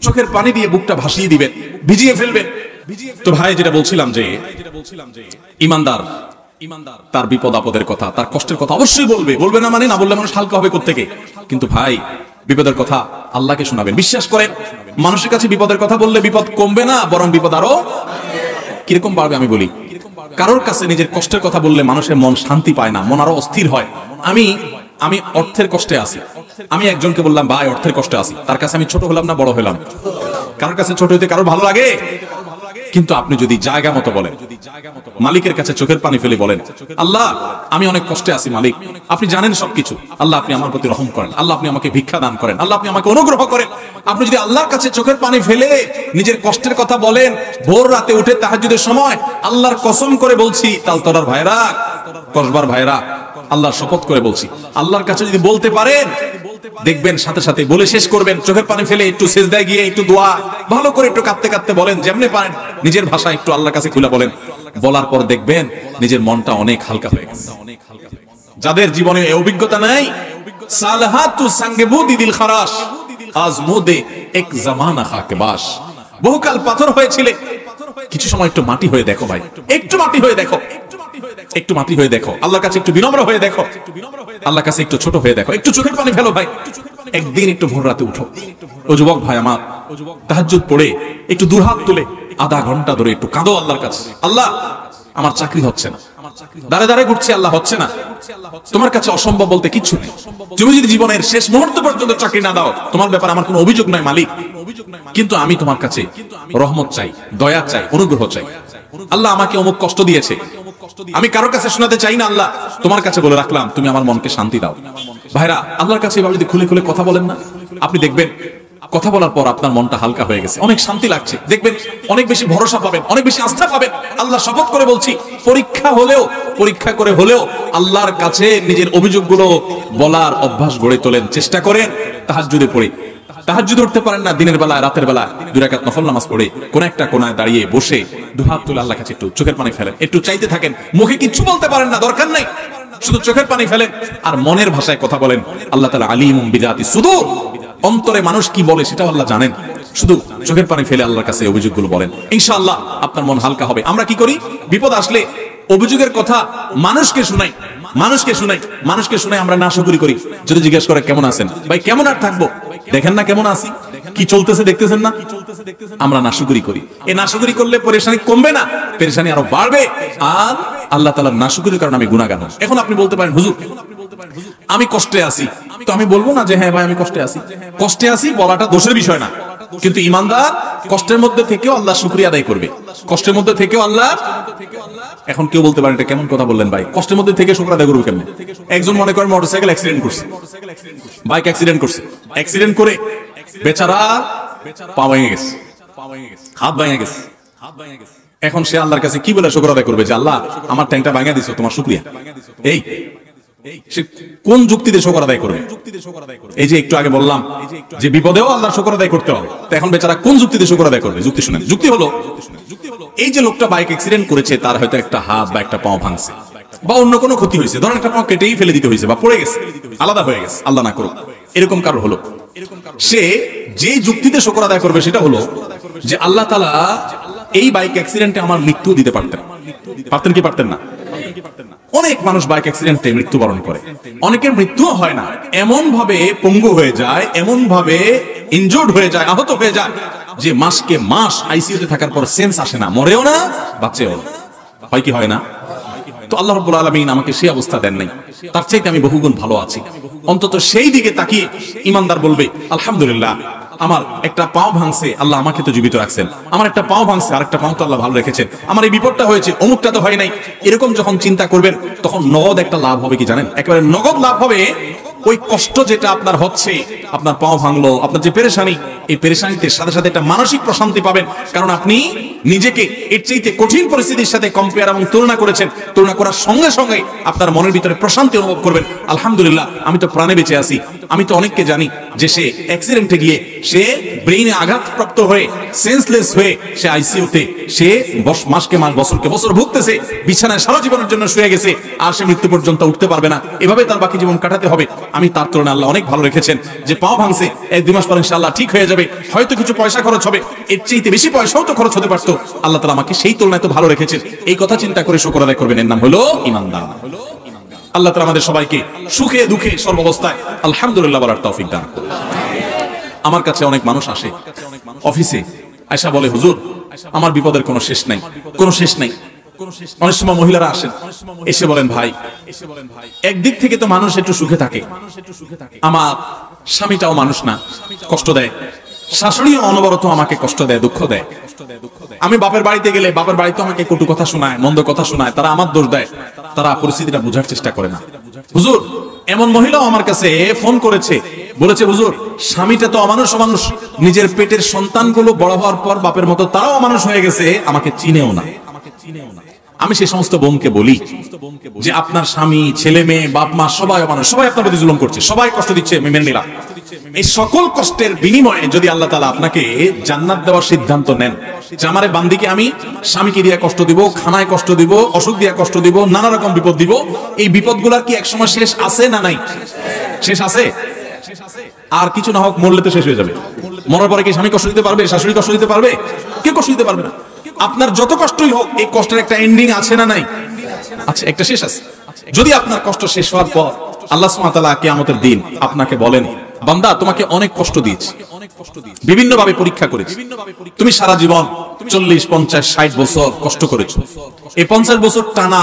চোখের পানি দিয়ে বুকটা ভাসিয়ে দিবেন, ভিজিয়ে ফেলবেন। তো ভাই যেটা বলছিলাম যে ইমানদার তার বিপদ আপদের কথা, তার কষ্টের কথা অবশ্যই বলবে, বলবে না মানে না বললে মানুষ হালকা হবে কোত্থেকে। কিন্তু ভাই বিপদের কথা আল্লাহকে শোনাবেন। বিশ্বাস করেন মানুষের কাছে বিপদের কথা বললে বিপদ কমবে না, বরং বিপদ আরো কিরকম বাড়বে। আমি বলি, কারোর কাছে নিজের কষ্টের কথা বললে মানুষের মন শান্তি পায় না, মন আরো অস্থির হয়। আমি অর্থের কষ্টে আছি, আমি একজনকে বললাম ভাই অর্থের কষ্টে আছি, তার কাছে আমি ছোট হলাম না বড় হলাম? কারোর কাছে ছোট হইতে কারোর ভালো লাগে? কিন্তু আপনি যদি জায়গা মতো বলেন, মালিকের কাছে চোখের পানি ফেলে বলেন আল্লাহ আমি অনেক কষ্টে আছি, মালিক আপনি জানেন সবকিছু, আল্লাহ আপনি আমার প্রতি রহম করেন, আল্লাহ আপনি আমাকে ভিক্ষা দান করেন, আল্লাহ আপনি আমাকে অনুগ্রহ করেন। আপনি যদি আল্লাহর কাছে চোখের পানি ফেলে নিজের কষ্টের কথা বলেন, ভোর রাতে উঠে তাহাজ্জুদের সময়, আল্লাহর কসম করে বলছি, তালতলার ভাইরা, কসবার ভাইরা, আল্লাহর শপথ করে বলছি, আল্লাহর কাছে যদি বলতে পারেন দেখবেন সাথে সাথে বলে শেষ করবেন, চোখের পানি ফেলে একটু সিজদায় গিয়ে একটু দোয়া ভালো করে একটু কাঁদতে কাঁদতে বলেন, যেমনি পারেন নিজের ভাষা একটু আল্লাহর কাছে খুলে বলেন। বলার পর দেখবেন নিজের মনটা অনেক হালকা হয়ে গেছে। যাদের জীবনে এই অভিজ্ঞতা নাই সালহাতু সাঙ্গেবুদি দিল খারাস আজমুদে এক জামানা খাকেবাস। বহুকাল পাথর হয়েছিলে, কিছু সময় একটু মাটি হয়ে দেখো ভাই, একটু মাটি হয়ে দেখো, একটু মাটি হয়ে দেখো, আল্লাহর কাছে একটু বিনম্র হয়ে দেখো, আল্লাহর কাছে একটু ছোট হয়ে দেখো, একটু চোখের পানি ফেলো ভাই। একদিন একটু ভোর রাতে উঠো, ও যুবক ভাই আমার, তাহাজ্জুদ পড়ে একটু দুহাত তুলে আধা ঘন্টা ধরে একটু কাঁদো আল্লাহর কাছে। আল্লাহ, আমার চাকরি হচ্ছে না, দাঁড়ে দাঁড়ে ঘুরছি, আল্লাহ হচ্ছে না, তোমার কাছে অসম্ভব বলতে কিচ্ছু নেই। তুমি যদি জীবনের শেষ মুহূর্ত পর্যন্ত চাকরি না দাও, তোমার ব্যাপারে আমার কোনো অভিযোগ নাই মালিক, কিন্তু আমি তোমার কাছে রহমত চাই, দয়া চাই, অনুগ্রহ চাই। আল্লাহ আমাকে অমুক কষ্ট দিয়েছে, আমি কারোর কাছে শোনাতে চাই না, আল্লাহ তোমার কাছে বলে রাখলাম, তুমি আমার মনকে শান্তি দাও। ভাইরা, আল্লাহর কাছে এভাবে যদি খুলে খুলে কথা বলেন না, আপনি দেখবেন কথা বলার পর আপনার মনটা হালকা হয়ে গেছে, অনেক শান্তি লাগছে, দেখবেন অনেক বেশি ভরসা পাবেন, অনেক বেশি আস্থা পাবেন। আল্লাহ শপথ করে বলছি, পরীক্ষা হলেও, পরীক্ষা করে হলেও আল্লাহর কাছে নিজের অভিযোগগুলো বলার অভ্যাস গড়ে তোলেন, চেষ্টা করেন। তাহাজ্জুদে পড়ে, তাহাজ্জুদ উঠতে পারেন না, দিনের বেলা রাতের বেলা 2 রাকাত নফল নামাজ পড়ে কোন একটা কোনায় দাঁড়িয়ে বসে দুহাত তুলে আল্লাহর কাছে একটু চোখের পানি ফেলেন, একটু চাইতে থাকেন। মুখে কিচ্ছু বলতে পারেন না, দরকার নাই, শুধু চোখের পানি ফেলেন আর মনের ভাষায় কথা বলেন। আল্লাহ তাআলা আলিমুম বিযাতি সুদূর, অন্তরে মানুষ কি বলে সেটাও আল্লাহ জানেন। শুধু চোখের পানি ফেলে আল্লাহর কাছে অভিযোগগুলো বলেন, ইনশাআল্লাহ আপনার মন হালকা হবে। আমরা কি করি, বিপদ আসলে অভিযোগের কথা মানুষকে শুনাই, মানুষকে শুনাই আমরা নাশুকরি করি। যদি জিজ্ঞেস করে কেমন আছেন, ভাই কেমন আর থাকবো, দেখেন না কেমন আছি, কি চলতেছে দেখতেছেন না, আমরা নাশুকরি করি। এই নাশুকরি করলে পেরেশানি কমবে না, পেরেশানি আরো বাড়বে। আর আল্লাহ তাআলার নাশুকরির কারণে আমি গুনাহগার হব। এখন আপনি বলতে পারেন, হুজুর আমি কষ্টে আছি, তো আমি বলবো না যে হ্যাঁ ভাই আমি কষ্টে আছি। কষ্টে আছি বলাটা দোষের বিষয় না, কিন্তু ইমানদার কষ্টের মধ্যে থেকেও আল্লাহ শুকরিয়া আদায় করবে, কষ্টের মধ্যে থেকেও আল্লাহ। এখন কেউ বলতে পারে এটা কেমন কথা বললেন ভাই, কষ্টের মধ্যে থেকে শুকর আদায় করবে কেমন? একজন মনে করেন মোটরসাইকেল অ্যাক্সিডেন্ট করছে, বাইক অ্যাক্সিডেন্ট করছে, অ্যাক্সিডেন্ট করে বেচারা পা ভেঙে গেছে, হাত ভেঙে গেছে। এখন সে আল্লাহর কাছে কি বলে শুকর আদায় করবে যে আল্লাহ আমার ট্যাংকটা ভেঙে দিছো, তোমার শুকরিয়া। সে কোন যুক্তিতে শুকর আদায় করবে? এই যে একটু আগে বললাম যে বিপদেও আল্লাহর শুকর আদায় করতে হবে, তো এখন বেচারা কোন যুক্তিতে শুকর আদায় করবে? যুক্তি শুনেন, যুক্তি হলো এই যে লোকটা বাইক অ্যাক্সিডেন্ট করেছে, তার হয়তো একটা হাত বা একটা পাও ভাঙছে বা অন্য কোনো ক্ষতি হয়েছে, ধরেন একটা পাও কেটেই ফেলে দিতে হয়েছে বা পড়ে গেছে, আলাদা হয়ে গেছে, আল্লাহ না করুক এরকম কারো হলো। সে যে যুক্তিতে শুকর আদায় করবে সেটা হলো যে আল্লাহ তাআলা এই বাইক অ্যাক্সিডেন্টে আমার মৃত্যু দিতে পারতেন, পারতেন কি পারতেন না? অনেক মানুষ বাইক অ্যাক্সিডেন্টে মৃত্যুবরণ করে, অনেকের মৃত্যু হয় না, এমন ভাবে পঙ্গু হয়ে যায়, এমন ভাবে ইনজুর্ড হয়ে যায়, আহত হয়ে যায় যে মাসকে মাস আইসিইউতে থাকার পর সেন্স আসে না, মরেও না বাঁচেও না। হয় কি হয় না? তো আল্লাহ রাব্বুল আলামিন আমাকে সেই অবস্থা দেন নাই, তার চাইতে আমি বহুগুণ ভালো আছি। অন্তত সেই দিকে তাকিয়ে ইমানদার বলবে আলহামদুলিল্লাহ, আমার একটা পাও ভাঙছে, আল্লাহ আমাকে তো জীবিত রাখছেন, আমার একটা পাও ভাঙছে, আরেকটা পাও তো আল্লাহ ভালো রেখেছেন, আমার এই বিপদটা হয়েছে, অমুকটা তো হয় নাই। এরকম যখন চিন্তা করবেন তখন নগদ একটা লাভ হবে কি জানেন? একেবারে নগদ লাভ হবে। ওই কষ্ট যেটা আপনার হচ্ছে, আপনার পাও ভাঙলো, আপনার যে পেরেশানি, এই পেরেশানিতে সাথে সাথে একটা মানসিক প্রশান্তি পাবেন, কারণ আপনি নিজেকে এর চাইতে কঠিন পরিস্থিতির সাথে কম্পেয়ার এবং তুলনা করেছেন। তুলনা করার সঙ্গে সঙ্গে আপনার মনের ভিতরে প্রশান্তি অনুভব করবেন, আলহামদুলিল্লাহ আমি তো প্রাণে বেঁচে আছি। আমি তো অনেককে জানি যে সে অ্যাক্সিডেন্টে গিয়ে সে ব্রেইনে আঘাতপ্রাপ্ত হয়ে সেন্সলেস হয়ে সে আইসিইউতে, সে মাসকে মাস বছরকে বছর ভুগতেছে, বিছানায় সারা জীবনের জন্য শুয়ে গেছে, আর সে মৃত্যু পর্যন্ত উঠতে পারবে না, এভাবে তার বাকি জীবন কাটাতে হবে। আমি তার তুলনায় আল্লাহ অনেক ভালো রেখেছেন, যে পাও ভাঙছে 1-2 মাস পর ইনশাআল্লাহ ঠিক হয়ে যাবে, হয়তো কিছু পয়সা খরচ হবে, এর চাইতে বেশি পয়সাও তো খরচ হতে পারতো, আল্লাহ তাআলা আমাকে সেই তুলনায় তো ভালো রেখেছেন। এই কথা চিন্তা করে শুকর আদায় করবেন, এর নাম হলো ইমানদার। আল্লাহ তাআলা আমাদের সবাইকে সুখে দুঃখে সর্বাবস্থায় আলহামদুলিল্লাহ বলার তৌফিক দান করুন। আমার কাছে অনেক মানুষ আসে অফিসে, আয়েশা বলে হুজুর আমার বিপদের কোনো শেষ নাই, কোনো শেষ নাই। অনেক সময় মহিলারা আসেন, এসে বলেন ভাই একদিক থেকে তো মানুষ একটু সুখে থাকে, আমার স্বামীটাও মানুষ না, কষ্ট দেয়, শাশুড়িও অনবরত আমাকে কষ্ট দেয়, দুঃখ দেয়। আমি বাপের বাড়িতে গেলে বাপের বাড়িতে আমাকে কটু কথা শোনায়, মন্দ কথা শোনায়, তারা আমার দোষ দেয়, তারা পরিস্থিতিটা বোঝার চেষ্টা করে না। হুজুর এমন মহিলাও আমার কাছে ফোন করেছে, বলেছে হুজুর স্বামীটা তো অমানুষ, মানুষ নিজের পেটের সন্তানগুলো বড় হওয়ার পর বাপের মতো তারাও অমানুষ হয়ে গেছে, আমাকে চিনেও না। আমি সেই সমস্ত বোনকে বলি যে আপনার স্বামী, ছেলে মেয়ে, বাপ মা সবাই অমানুষ, সবাই আপনার প্রতি জুলুম করছে, সবাই কষ্ট দিচ্ছে, আমি মেনে নিলাম। এই সকল কষ্টের বিনিময়ে যদি আল্লাহ তাআলা আপনাকে জান্নাত দেওয়ার সিদ্ধান্ত নেন, যে আমার বান্দিকে আমি স্বামীকে দিয়ে কষ্ট দিব, খানায় কষ্ট দিব, অসুখ দিয়ে কষ্ট দিব, নানা রকম বিপদ দিব, এই বিপদগুলোর কি একসময় শেষ আছে না নাই? শেষ আছে? আর কিছু না হোক মরলে তো শেষ হয়ে যাবে। মরার পরে কি স্বামী কষ্ট দিতে পারবে, শাশুড়ি কষ্ট দিতে পারবে? কে কষ্ট দিতে পারবে না। আপনার যত কষ্টই হোক এই কষ্টের একটা এন্ডিং আছে না নাই? আচ্ছা, একটা শেষ আছে। যদি আপনার কষ্ট শেষ হওয়ার পর আল্লাহ সুবহানাহু ওয়া তাআলা কিয়ামতের দিন আপনাকে বলেন, বান্দা তোমাকে অনেক কষ্ট দিয়েছি, বিভিন্ন ভাবে পরীক্ষা করেছি, তুমি সারা জীবন 40, 50, 60 বছর কষ্ট করেছো, এই 50 বছর টানা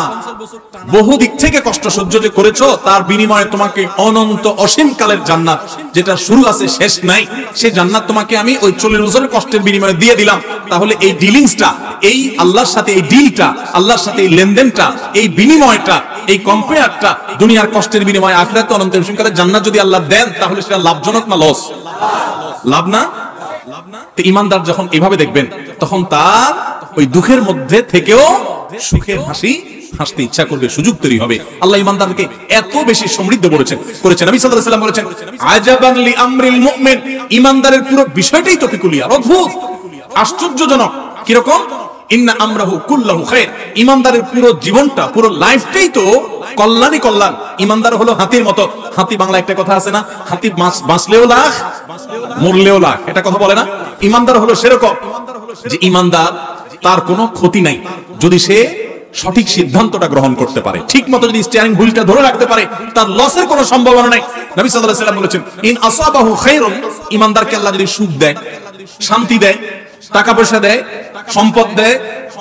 বহু দিক থেকে কষ্ট সহ্য যে করেছো, তার বিনিময়ে তোমাকে অনন্ত অসীম কালের জান্নাত, যেটা শুরু আছে শেষ নাই, সেই জান্নাত তোমাকে আমি ওই 40 বছরের কষ্টের বিনিময়ে দিয়ে দিলাম। তাহলে এই ডিলিংসটা, এই আল্লাহর সাথে এই ডিলটা, আল্লাহর সাথে এই লেনদেনটা, এই বিনিময়টা, এই কম্পেয়ারটা, দুনিয়ার কষ্টের বিনিময়ে আখিরাতে অনন্ত অসীম কালের জান্নাত যদি আল্লাহ দেন, তাহলে সেটা লাভজনক না লস? লাভ না? তো ইমানদার যখন এভাবে দেখবেন, তখন তার ওই দুঃখের মধ্যে থেকেও সুখের হাসি হাসতে ইচ্ছা করবে, সুযোগ তৈরি হবে। আল্লাহ ইমানদারকে এত বেশি সমৃদ্ধ করেছেন। নবী সাল্লাল্লাহু আলাইহি ওয়াসাল্লাম বলেছেন, আজাবান লি আমরিল মুমিন, ইমানদারের পুরো বিষয়টাই তো পেকুলিয়ার, অদ্ভুত, আশ্চর্যজনক। কি রকম? ইন্না আমরাহু কুল্লাহু খায়র, ইমানদারের পুরো জীবনটা, পুরো লাইফটাই তো কল্যাণই কল্যাণ। ইমানদার হলো হাতির মতো। হাতি, বাংলা একটা কথা আছে না, হাতি বাঁচলেও লাখ মরলেও লাখ, এটা কথা বলে না? ইমানদার হলো সেরকম যে ইমানদার তার কোনো ক্ষতি নাই যদি সে সঠিক সিদ্ধান্তটা গ্রহণ করতে পারে, ঠিক মতো যদি স্টিয়ারিং হুইলটা ধরে রাখতে পারে, তার লসের কোনো সম্ভাবনা নাই। নবী সাল্লাল্লাহু আলাইহি ওয়াসাল্লাম বলেছেন, ইন আসাবাহু খায়রুন, ইমানদারকে আল্লাহ যদি সুখ দেয়, শান্তি দেয়, টাকা পয়সা দেয়, সম্পদ দেয়,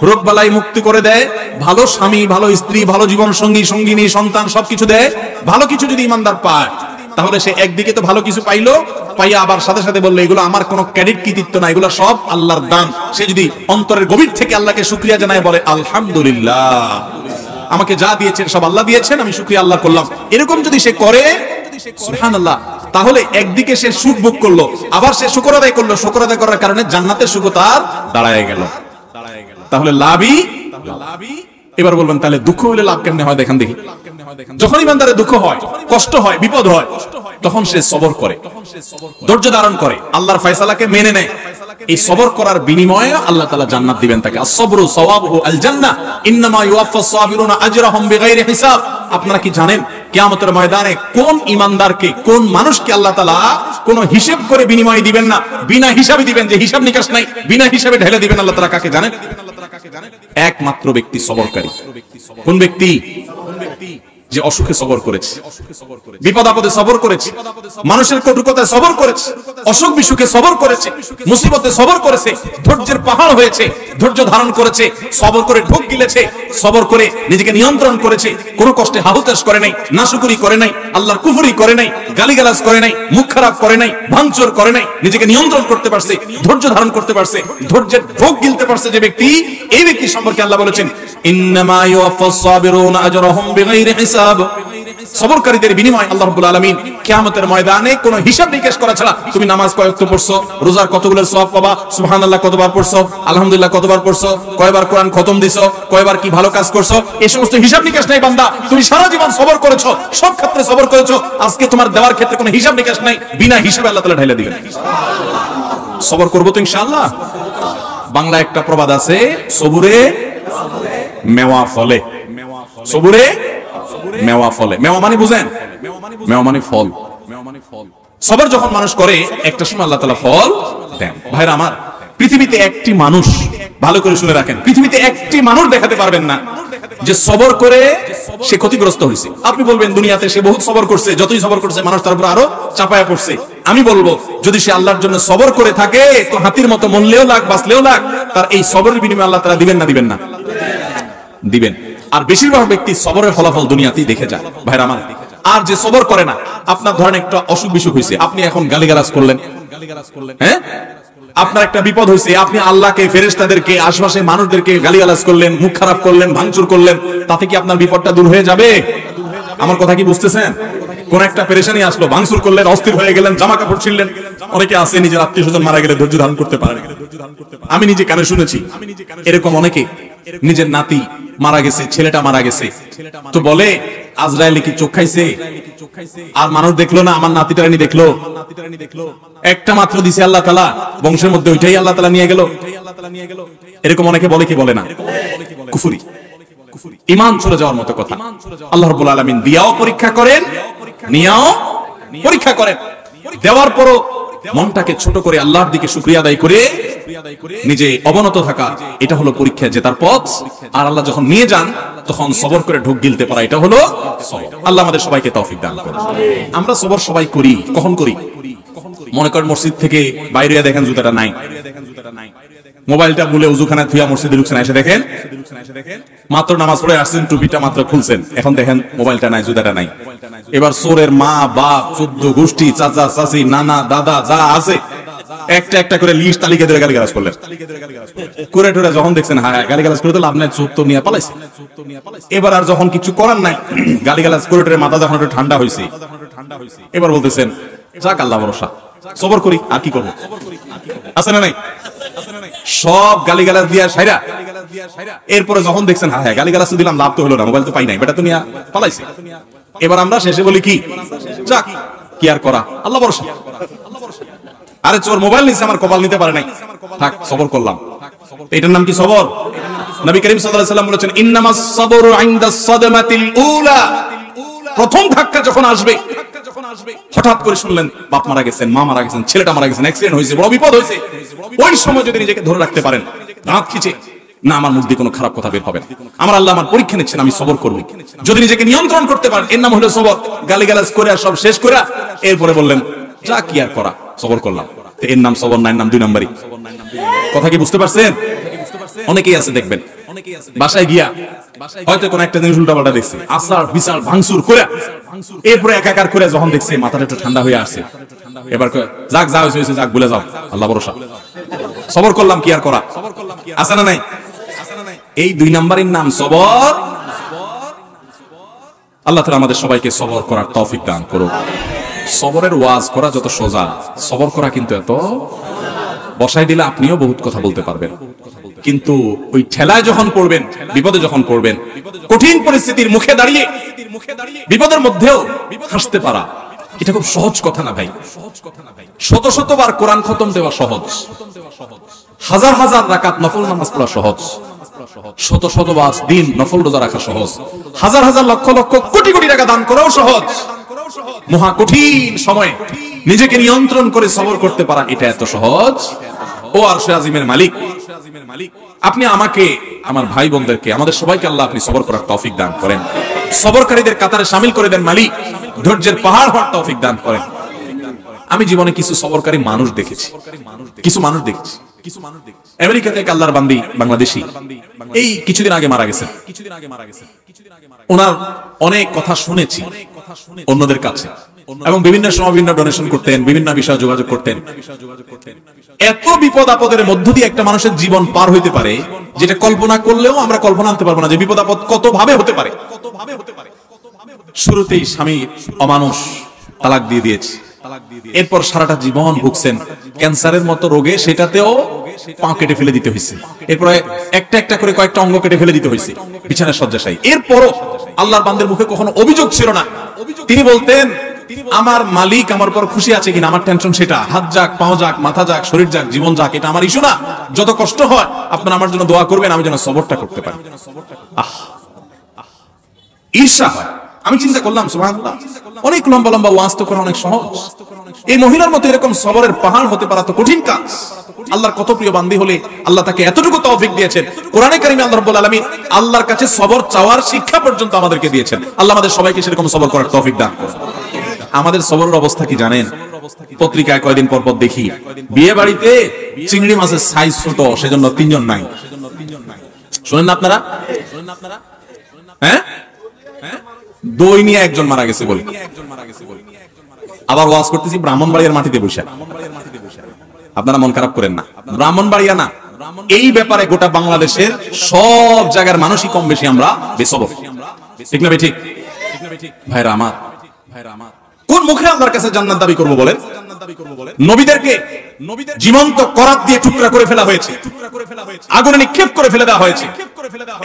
রোগ বালাই মুক্তি করে দেয়, ভালো স্বামী, ভালো স্ত্রী, ভালো জীবন সঙ্গী, সঙ্গিনী, সন্তান সবকিছু দেয়, ভালো কিছু যদি ইমানদার পায়, তাহলে সে একদিকে তো ভালো কিছু পাইলো, পাইয়া আবার সাথে সাথে বললো এগুলো আমার কোনো ক্রেডিট কৃতিত্ব না, এগুলো সব আল্লাহর দান। সে যদি অন্তরের গভীর থেকে আল্লাহকে শুকরিয়া জানায়, বলে আলহামদুলিল্লাহ, আমাকে যা দিয়েছেন সব আল্লাহ দিয়েছেন, আমি শুকরিয়া আল্লাহ করলাম, এরকম যদি সে করে, সুবহানাল্লাহ, তাহলে একদিকে সে সুখ ভোগ করলো, আবার সে শুকর আদায় করলো, শুকর আদায় করার কারণে জান্নাতের সুখ তার দাঁড়ায় গেল। তাহলে লাভই। এবার বলবেন তাহলে দুঃখ হলে লাভ কেমনে হয়? দেখেন দেখি। যখন ইমানদারের দুঃখ হয়, কষ্ট হয়, বিপদ হয়, তখন সে সবর করে, ধৈর্য ধারণ করে, আল্লাহর ফয়সালাকে মেনে নেয়। এই সবর করার বিনিময়ে আল্লাহ তাআলা জান্নাত দিবেন তাকে। আস-সাবরু সাওয়াবুহু আল জান্নাহ, ইন্নামা ইউওয়াফাস সাবিরুনা আজরাহুম বিগাইরি হিসাব। আপনারা কি জানেন কিয়ামতের ময়দানে কোন ইমানদারকে, কোন মানুষকে আল্লাহ তাআলা কোন হিসাব করে বিনিময় দিবেন না, বিনা হিসাবে দিবেন, যে হিসাব নিকাশ নাই, বিনা হিসাবে ঢেলে দিবেন আল্লাহ তাআলা কাকে জানেন? একমাত্র ব্যক্তি সবরকারী। কোন ব্যক্তি? যে অসুখে সবর করেছে, বিপদ আপদে সবর করেছে, মানুষের কটুকতায় সবর করেছে, অসুখ বিসুখে সবর করেছে, মুসিবতে সবর করেছে, ধৈর্যের পাহাড় হয়েছে, ধৈর্য ধারণ করেছে, সবর করে ঢোক গিলেছে, সবর করে নিজেকে নিয়ন্ত্রণ করেছে, কোনো কষ্টে হাহুতাশ করে নাই, নাশুকুরি করে নাই, আল্লাহর কুফরি করে নাই, গালিগালাজ করে নাই, মুখ খারাপ করে নাই, ভাঙচুর করে নাই, নিজেকে নিয়ন্ত্রণ করতে পারছে, ধৈর্য ধারণ করতে পারছে, ধৈর্যের ঢোক গিলতে পারছে যে ব্যক্তি, এই ব্যক্তি সম্পর্কে আল্লাহ বলেছেন, ইন্নামা ইউওয়াফাস সাবিরুনা আজরাহুম বিগাইরি হিসাব। সবরকারীদের বিনিময় আল্লাহ রাব্বুল আলামিন কিয়ামতের ময়দানে কোনো হিসাব নিকেশ করা ছাড়া, তুমি নামাজ কয় ওয়াক্ত পড়ছো, রোজার কতগুলো সওয়াব পাবা, সুবহানাল্লাহ কতবার পড়ছো, আলহামদুলিল্লাহ কতবার পড়ছো, কয়বার কোরআন খতম দিছো, কয়বার কি ভালো কাজ করছো, এই সমস্ত হিসাব নিকেশ নাই বান্দা। তুমি সারা জীবন সবর করেছো, সব ক্ষেত্রে সবর করেছো, আজকে তোমার দেওয়ার ক্ষেত্রে কোনো হিসাব নিকেশ নাই, বিনা হিসাবে আল্লাহ তাআলা ঢেলে দিবেন। সবর করব তো ইনশাআল্লাহ। বাংলা একটা প্রবাদ আছে, সবুরে মেওয়া ফলে। সবুরে মেওয়া ফলে। মেওয়া মানে বুঝেন? মেওয়া মানে ফল। সবর যখন মানুষ করে, একটা সময় আল্লাহ তাআলা ফল দেন। ভাইরা আমার, পৃথিবীতে একটি মানুষ, ভালো করে শুনে রাখেন, পৃথিবীতে একটি মানুষ দেখাতে পারবেন না যে সবর করে সে ক্ষতিগ্রস্ত হয়েছে। আপনি বলবেন দুনিয়াতে সে বহুত সবর করছে, যতই সবর করছে মানুষ তার উপর আরো চাপায়া পড়ছে। আমি বলবো যদি সে আল্লাহর জন্য সবর করে থাকে, তো হাতির মতো মরলেও লাগ, বাঁচলেও লাগ, তার এই সবরের বিনিময়ে আল্লাহ তাআলা দিবেন না? দিবেন না? দিবেন। আর বেশিরভাগ ব্যক্তি সবরের ফলাফল দুনিয়াতেই দেখে যায় ভাইরা আমার। আর যে সবর করে না, আপনার ধরেন একটা অসুখ বিসুখ হয়েছে, আপনি এখন গালিগালাজ করলেন, হ্যাঁ, আপনার একটা বিপদ হয়েছে, আপনি আল্লাহকে, ফেরেশতাদেরকে, আশপাশে মানুষদেরকে গালিগালাজ করলেন, মুখ খারাপ করলেন, ভাঙচুর করলেন, তাতে কি আপনার বিপদটা দূর হয়ে যাবে? আমার কথা কি বুঝতেছেন? কোন একটা পেরেশানি আসলো, ভাঙচুর করলেন, অস্থির হয়ে গেলেন, জামা কাপড় ছিঁড়লেন। অনেকে আছে নিজের আত্মীয় স্বজন মারা গেলে ধৈর্য ধারণ করতে পারে না। আমি নিজে কানে শুনেছি এরকম অনেকে, নিজের নাতি মারা গেছে, ছেলেটা মারা গেছে, তো বলে আজরাইল কি চোখ খাইছে? আর মানুষ দেখলো না, আমার নাতিটারানি দেখলো, একটা মাত্র দিছে আল্লাহ তাআলা, বংশের মধ্যে ওইটাই আল্লাহ তাআলা নিয়ে গেল। এরকম অনেকে বলে কি বলে না? কুফরি, ঈমান চলে যাওয়ার মতো কথা। আল্লাহ রাব্বুল আলামিন দিয়াও পরীক্ষা করেন, নিয়াও পরীক্ষা করেন। দেওয়ার পরও মনটাকে ছোট করে আল্লাহর দিকে শুকরিয়া আদায় করে নিজে অবনত থাকা, এটা হলো পরীক্ষা জেতার পথ। আর আল্লাহ যখন নিয়ে যান তখন সবর করে ঢোক গিলতে পারা, এটা হলো সবর। আল্লাহ আমাদের সবাইকে তৌফিক দান করুন। আমরা সবর সবাই করি, কখন করি? মনে করেন মসজিদ থেকে বাইরে দেখেন জুতাটা নাই, মোবাইলটা ভুলে উজুখানায় থুয়া মসজিদে ঢুকছেন, এসে দেখেন মাত্র নামাজ পড়ে আসছেন, টুপিটা মাত্র খুলছেন, এখন দেখেন মোবাইলটা নাই, জুতাটা নাই। এবার চোরের মা বাপ 14 গোষ্ঠী, চাচা চাচি নানা দাদা যা আছে একটা একটা করে লিস্ট তালিকা ধরে গালিগালাজ করলেন। করে টোরে যখন দেখছেন হ্যাঁ গালিগালাজ করে তো লাভ নাই, চোখ তো নিয়ে পালাইছে। এবার আর যখন কিছু করার নাই, গালিগালাজ করে টোরে মাথা যখন একটু ঠান্ডা হয়েছে, এবার বলতেছেন যাক আল্লাহ ভরসা, সবর করি, আর কি করবো, আছে না নাই? সব গালিগালাজ দিয়া সাইরা এরপরে যখন দেখছেন হ্যাঁ গালিগালাজ তো দিলাম, লাভ তো হলো না, মোবাইল তো পাই নাই, বেটা তো নিয়ে পালাইছে। এবার আমরা শেষে বলি কি, যাক কি আর করা, আল্লাহ ভরসা। আরে চোর মোবাইল নিছে, আমার কপাল নিতে পারে নাই, থাক সবর করলাম। এটার নাম কি সবর? নবী করিম সাল্লাল্লাহু আলাইহি ওয়াসাল্লাম বলেছেন ইন্নামাস সাবরু ইনদাস সাদমাতিল উলা, প্রথম ধাক্কা যখন আসবে, হঠাৎ করে শুনলেন বাপ মারা গেছেন, মা মারা গেছেন, ছেলেটা মারা গেছেন, অ্যাক্সিডেন্ট হয়েছে, বড় বিপদ হয়েছে, ওই সময় যদি নিজেকে ধরে রাখতে পারেন, দাঁত খিচে না আমার মুখ দিয়ে কোনো খারাপ কথা বের হবে না, আমার আল্লাহ আমার পরীক্ষা নিচ্ছেন, আমি সবর করব, যদি নিজেকে নিয়ন্ত্রণ করতে পারেন, এর নাম হলো সবর। গালিগালাজ করে সব শেষ করে এরপরে বললেন যা কি আর করা, সবর করলাম, এর নাম সবর না, এর নাম দুই নাম্বারই। কথা কি বুঝতে পারছেন? অনেকেই আছে দেখবেন বাসায় গিয়া হয়তো কোন একটা জিনিস উল্টাপাল্টা দেখছে, আসার বিশাল ভাঙচুর করে এরপরে একাকার করে যখন দেখছে মাথাটা একটু ঠান্ডা হয়ে আসছে, এবার যাক যা হয়েছে যাক বলে যাও, আল্লাহ ভরসা, সবর করলাম, কি আর করা, আছে না নাই? এই দুই নাম্বারের নাম সবর। আল্লাহ তাআলা আমাদের সবাইকে সবর করার তৌফিক দান করুক। সবরের ওয়াজ করা যত সোজা, সবর করা কিন্তু এত, বসাই দিলে আপনিও বহুত কথা বলতে পারবেন, কিন্তু ওই ঠেলায় যখন পড়বেন, বিপদে যখন পড়বেন, কঠিন পরিস্থিতির মুখে দাঁড়িয়ে বিপদের মধ্যেও হাসতে পারা, এটা খুব সহজ কথা না ভাই। শত শতবার কোরআন খতম দেওয়া সহজ, হাজার হাজার রাকাত নফল নামাজ পড়া সহজ, শত শতবার দিন নফল রোজা রাখা সহজ, হাজার হাজার লক্ষ লক্ষ কোটি কোটি টাকা দান করাও সহজ। মহা কঠিন সময়ে নিজেকে নিয়ন্ত্রণ করে সবর করতে পারা, এটা এত সহজ। ও আরশে আজিমের মালিক, আপনি আমাকে, আমার ভাই বোনদেরকে, আমাদের সবাইকে আল্লাহ আপনি সবর করার তৌফিক দান করেন, সবরকারীদের কাতারে শামিল করে দেন মালিক, ধৈর্যের পাহাড় হওয়ার তৌফিক দান করেন। আমি জীবনে কিছু সবরকারী মানুষ দেখেছি, কিছু মানুষ দেখেছি, আমেরিকা থেকে আল্লাহর বান্দি বাংলাদেশী, এই কিছুদিন আগে মারা গেছেন। ওনার অনেক কথা শুনেছি অন্যদের কাছে, এবং বিভিন্ন সময় বিভিন্ন ডোনেশন করতেন, বিভিন্ন বিষয়ে যোগাযোগ করতেন। এত বিপদ আপদের মধ্য দিয়ে একটা মানুষের জীবন পার হইতে পারে, যেটা কল্পনা করলেও আমরা কল্পনা আনতে পারবো না যে বিপদ আপদ কত ভাবে হতে পারে। শুরুতেই স্বামী অমানুষ, তালাক দিয়ে দিয়েছে, এরপর সারাটা জীবন ভুগছেন ক্যান্সারের মতো রোগে, সেটাতেও পা কেটে ফেলে দিতে হয়েছে, এরপরে একটা একটা করে কয়েকটা অঙ্গ কেটে ফেলে দিতে হয়েছে, বিছানায় শয্যাশায়ী। এরপরও আল্লাহর বান্দার মুখে কখনো অভিযোগ ছিল না। তিনি বলতেন আমার মালিক আমার উপর খুশি আছে কিনা, আমার টেনশন সেটা, হাত যাক, পাও যাক, মাথা যাক, শরীর যাক, জীবন যাক, এটা আমার ইস্যু না, যত কষ্ট হয় আপনারা আমার জন্য দোয়া করবেন, আমি যেন সবরটা করতে পারি। ঈর্ষা হয়। আমি চিন্তা করলাম সুবহানাল্লাহ, অনেক লম্বা লম্বা ওয়াজ তো করা অনেক সহজ, এই মহিলার মতো এরকম সবরের পাহাড় হতে পারা তো কঠিন কাজ। আল্লাহর কত প্রিয় বান্দী হলে আল্লাহ তাকে এতটুকু তৌফিক দিয়েছেন। কোরআনে কারিমে আল্লাহ রাব্বুল আলামিন আল্লাহর কাছে সবর চাওয়ার শিক্ষা পর্যন্ত আমাদেরকে দিয়েছেন। আল্লাহ আমাদের সবাইকে সেরকম সবর করার তৌফিক দান করুন। আমাদের সবরের অবস্থা কি জানেন? পত্রিকায় কয়দিন পর পর দেখি বিয়ে বাড়িতে চিংড়ি মাছের সাইজ ছোট, সেজন্য 3 জন নাই। শুনেন না আপনারা? হ্যাঁ, দই নিয়ে একজন মারা গেছে বলে, আবার ওয়াজ করতেছি ব্রাহ্মণবাড়িয়ার মাটিতে বসে। আপনারা মন খারাপ করেন না, ব্রাহ্মণবাড়িয়া না, এই ব্যাপারে গোটা বাংলাদেশের সব জায়গার মানুষই কম বেশি আমরা বেসবর, ঠিক না? ঠিক ভাইরা আমার, কোন মুখে আল্লাহর কাছে জান্নাত দাবি করব বলেন? নবীদেরকে জীবন্ত করাত দিয়ে টুকরা করে ফেলা হয়েছে, আগুনে নিক্ষেপ করে ফেলে দেওয়া হয়েছে,